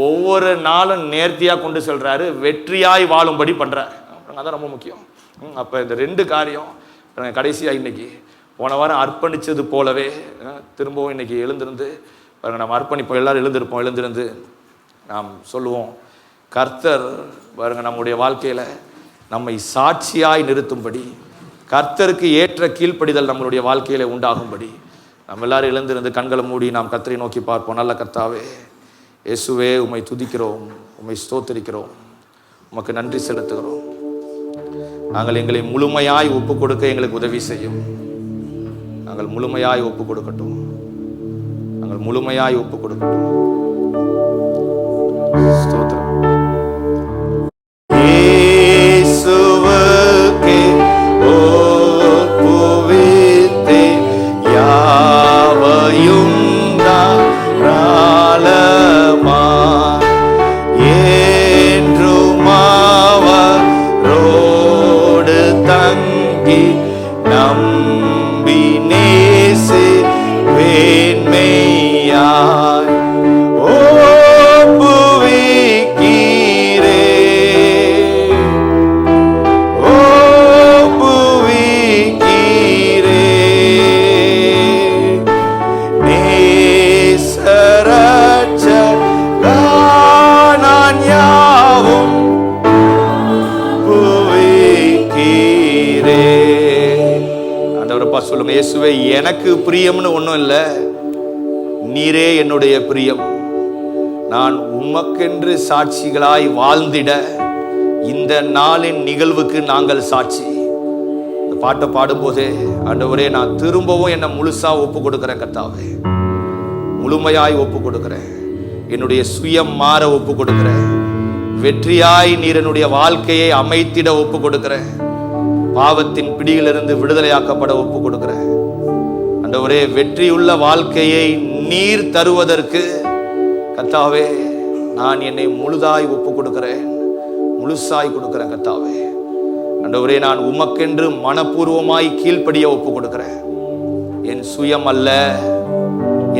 ஒவ்வொரு நாளும் நேர்த்தியா கொண்டு செல்றாரு, வெற்றியாய் வாழும்படி பண்றாரு. அதான் ரொம்ப முக்கியம். அப்ப இந்த ரெண்டு காரியம் கடைசியா இன்னைக்கு போன வாரம் அர்ப்பணிச்சது போலவே திரும்பவும் இன்னைக்கு எழுந்திருந்து நம்ம அர்ப்பணிப்போம். எல்லாரும் எழுந்திருந்து நாம் சொல்லுவோம், கர்த்தர் பாருங்க நம்முடைய வாழ்க்கையில நம்மை சாட்சியாய் நிறுத்தும்படி, கர்த்தருக்கு ஏற்ற கீழ்ப்படிதல் நம்மளுடைய வாழ்க்கையில உண்டாகும்படி நம்ம எல்லாரும் எழுந்திருந்து கண்களை மூடி நாம் கர்த்தரை நோக்கி பார்ப்போம். நல்ல கர்த்தாவே, இயேசுவே, உம்மை துதிக்கிறோம், உம்மை ஸ்தோத்திரிக்கிறோம், உமக்கு நன்றி செலுத்துகிறோம். நாங்கள் எங்களை முழுமையாய் ஒப்பு கொடுக்க எங்களுக்கு உதவி செய்யும். நாங்கள் முழுமையாய் ஒப்பு கொடுக்கட்டும். நம்பி நேசு வேண்மையாய் சொல்லுங்க, இயேசுவே எனக்கு பிரியம்னு ஒன்றும் இல்லை, நீரே என்னுடைய பிரியம். நான் உமக்கென்று சாட்சிகளாய் வாழ்ந்திட இந்த நாளின் நிகழ்வுக்கு நாங்கள் சாட்சி. இந்த பாட்டை பாடும்போதே ஆண்டவரே, நான் திரும்பவும் என்னை முழுசா ஒப்பு கொடுக்கிறேன் கர்த்தாவே, முழுமையாய் ஒப்பு கொடுக்கிறேன், என்னுடைய சுயம் மாற ஒப்பு கொடுக்கிறேன், வெற்றியாய் நீர் என்னுடைய வாழ்க்கையை அமைத்திட ஒப்பு கொடுக்கிறேன், பாவத்தின் பிடியிலிருந்து விடுதலையாக்கப்பட ஒப்பு கொடுக்கிறேன். ஆண்டவரே, வெற்றியுள்ள வாழ்க்கையை நீர் தருவதற்கு கர்த்தாவே நான் என்னை முழுதாய் ஒப்பு கொடுக்கிறேன், முழுசாய் கொடுக்கிறேன் கர்த்தாவே. ஆண்டவரே, நான் உமக்கென்று மனப்பூர்வமாய் கீழ்ப்படிய ஒப்பு கொடுக்கிறேன். என் சுயம் அல்ல,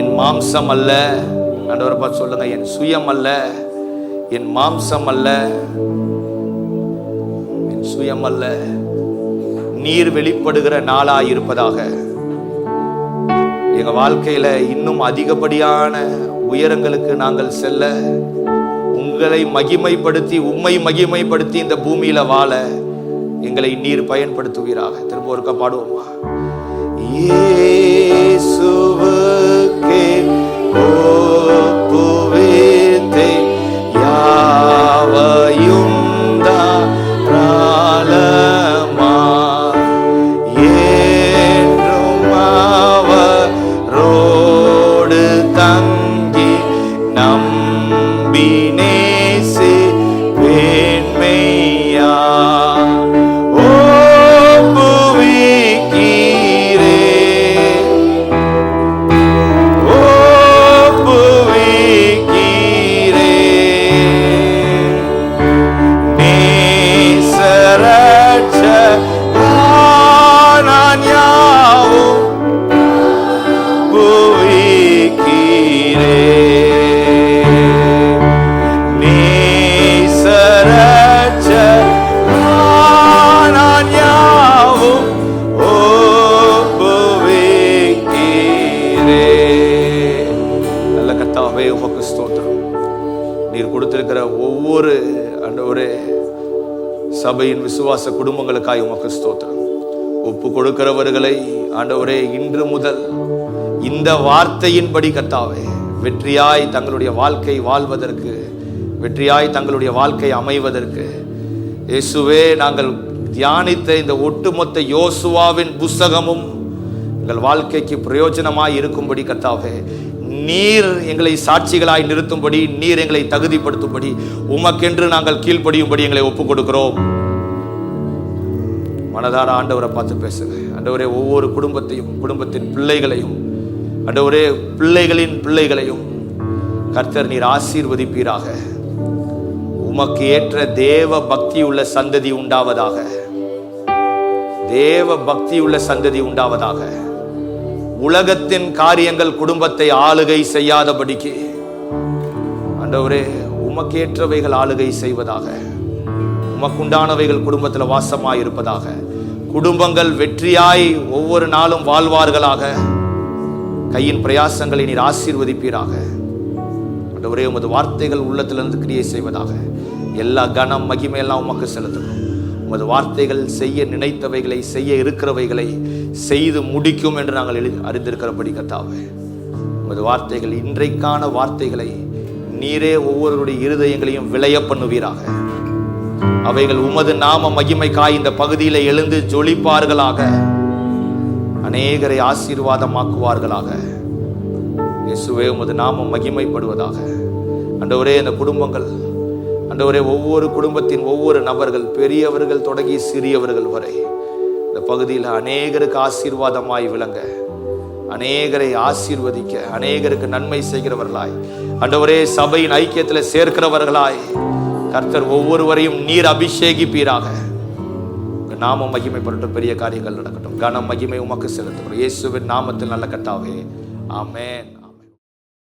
என் மாம்சம் அல்ல. ஆண்டவரை பார்த்து சொல்லுங்க, என் சுயம் அல்ல, என் மாம்சம் அல்ல, என் சுயம் அல்ல, நீர் வெளிப்படுகிற நாளாய் இருப்பதாக. எங்க வாழ்க்கையில இன்னும் அதிகப்படியான உயரங்களுக்கு நாங்கள் செல்ல, உங்களை மகிமைப்படுத்தி உம்மை மகிமைப்படுத்தி இந்த பூமியில வாழ எங்களை நீர் பயன்படுத்துவீராக. திரும்ப ஒருக்க பாடுவோமா? இயேசுவுக்கே ஒப்புவித்தே யாவையும் தாராளமா, என்றும் அவரோடு தங்கி நம்பி நேசி வேண்மையா ஒவ்வொரு ஆண்டவரே சபையின் விசுவாச குடும்பங்களுக்காய் உமக்கு ஸ்தோத்திரம். ஒப்பு கொடுக்கிறவர்களை ஆண்டவரே இன்று முதல் இந்த வார்த்தையின்படி கர்த்தாவே வெற்றியாய் தங்களுடைய வாழ்க்கை வாழ்வதற்கு, வெற்றியாய் தங்களுடைய வாழ்க்கை அமைவதற்கு இயேசுவே நாங்கள் தியானித்த இந்த ஒட்டுமொத்த யோசுவாவின் புஸ்தகமும் எங்கள் வாழ்க்கைக்கு பிரயோஜனமாய் இருக்கும்படி கர்த்தாவே நீர் எங்களை சாட்சிகளாய் நிறுத்தும்படி, நீர் எங்களை தகுதிப்படுத்தும்படி, உமக்கென்று நாங்கள் கீழ்ப்படியும்படி எங்களை ஒப்புக் கொடுக்கிறோம். மனதார ஆண்டவரை பார்த்து பேசுங்க. ஆண்டவரே, ஒவ்வொரு குடும்பத்தையும், குடும்பத்தின் பிள்ளைகளையும், ஆண்டவரே பிள்ளைகளின் பிள்ளைகளையும் கர்த்தர் நீர் ஆசீர்வதிப்பீராக. உமக்கு ஏற்ற தேவ பக்தி உள்ள சந்ததி உண்டாவதாக, தேவ பக்தி உள்ள சந்ததி உண்டாவதாக. உலகத்தின் காரியங்கள் குடும்பத்தை ஆளுகை செய்யாதபடிக்கு ஆண்டவரே உமக்கேற்றவைகள் ஆளுகை செய்வதாக, உமக்குண்டானவைகள் குடும்பத்தில் வாசமாய் இருப்பதாக. குடும்பங்கள் வெற்றியாய் ஒவ்வொரு நாளும் வாழ்வார்களாக. கையின் பிரயாசங்களை நீர் ஆசீர்வதிப்பீராக. ஆண்டவரே, உமது வார்த்தைகள் உள்ளத்திலிருந்து கிரியை செய்வதாக. எல்லா கனம் மகிமையெல்லாம் உமக்கு செலுத்தணும். உமது வார்த்தைகள் செய்ய நினைத்தவைகளை, செய்ய இருக்கிறவைகளை செய்து முடிக்கும் என்று நாங்கள் அறிந்திருக்கிறபடி கர்த்தாவே, உமது வார்த்தைகள், இன்றைக்கான வார்த்தைகளை நீரே ஒவ்வொருடைய இருதயங்களையும் விளைய பண்ணுவீராக. அவைகள் உமது நாம மகிமைக்காய் இந்த பகுதியில் எழுந்து ஜொலிப்பார்களாக, அநேகரை ஆசீர்வாதமாக்குவார்களாக. இயேசுவே, உமது நாமம் மகிமைப்படுவதாக. ஆண்டவரே, இந்த குடும்பங்கள் ஆண்டவரே, ஒவ்வொரு குடும்பத்தின் ஒவ்வொரு நபர்கள், பெரியவர்கள் தொடங்கி சிறியவர்கள் வரை இந்த பகுதியில் அநேகருக்கு ஆசீர்வாதமாய் விளங்க, அநேகரை ஆசீர்வதிக்க, அநேகருக்கு நன்மை செய்கிறவர்களாய், ஆண்டவரே சபையின் ஐக்கியத்தில் சேர்க்கிறவர்களாய் கர்த்தர் ஒவ்வொருவரையும் நீர் அபிஷேகிப்பீராக. நாமம் மகிமைப்படட்டும், பெரிய காரியங்கள் நடக்கட்டும். கனம் மகிமை உமக்கு செலுத்துகிறோம் இயேசுவின் நாமத்தில் நல்ல கர்த்தாவே, ஆமென்.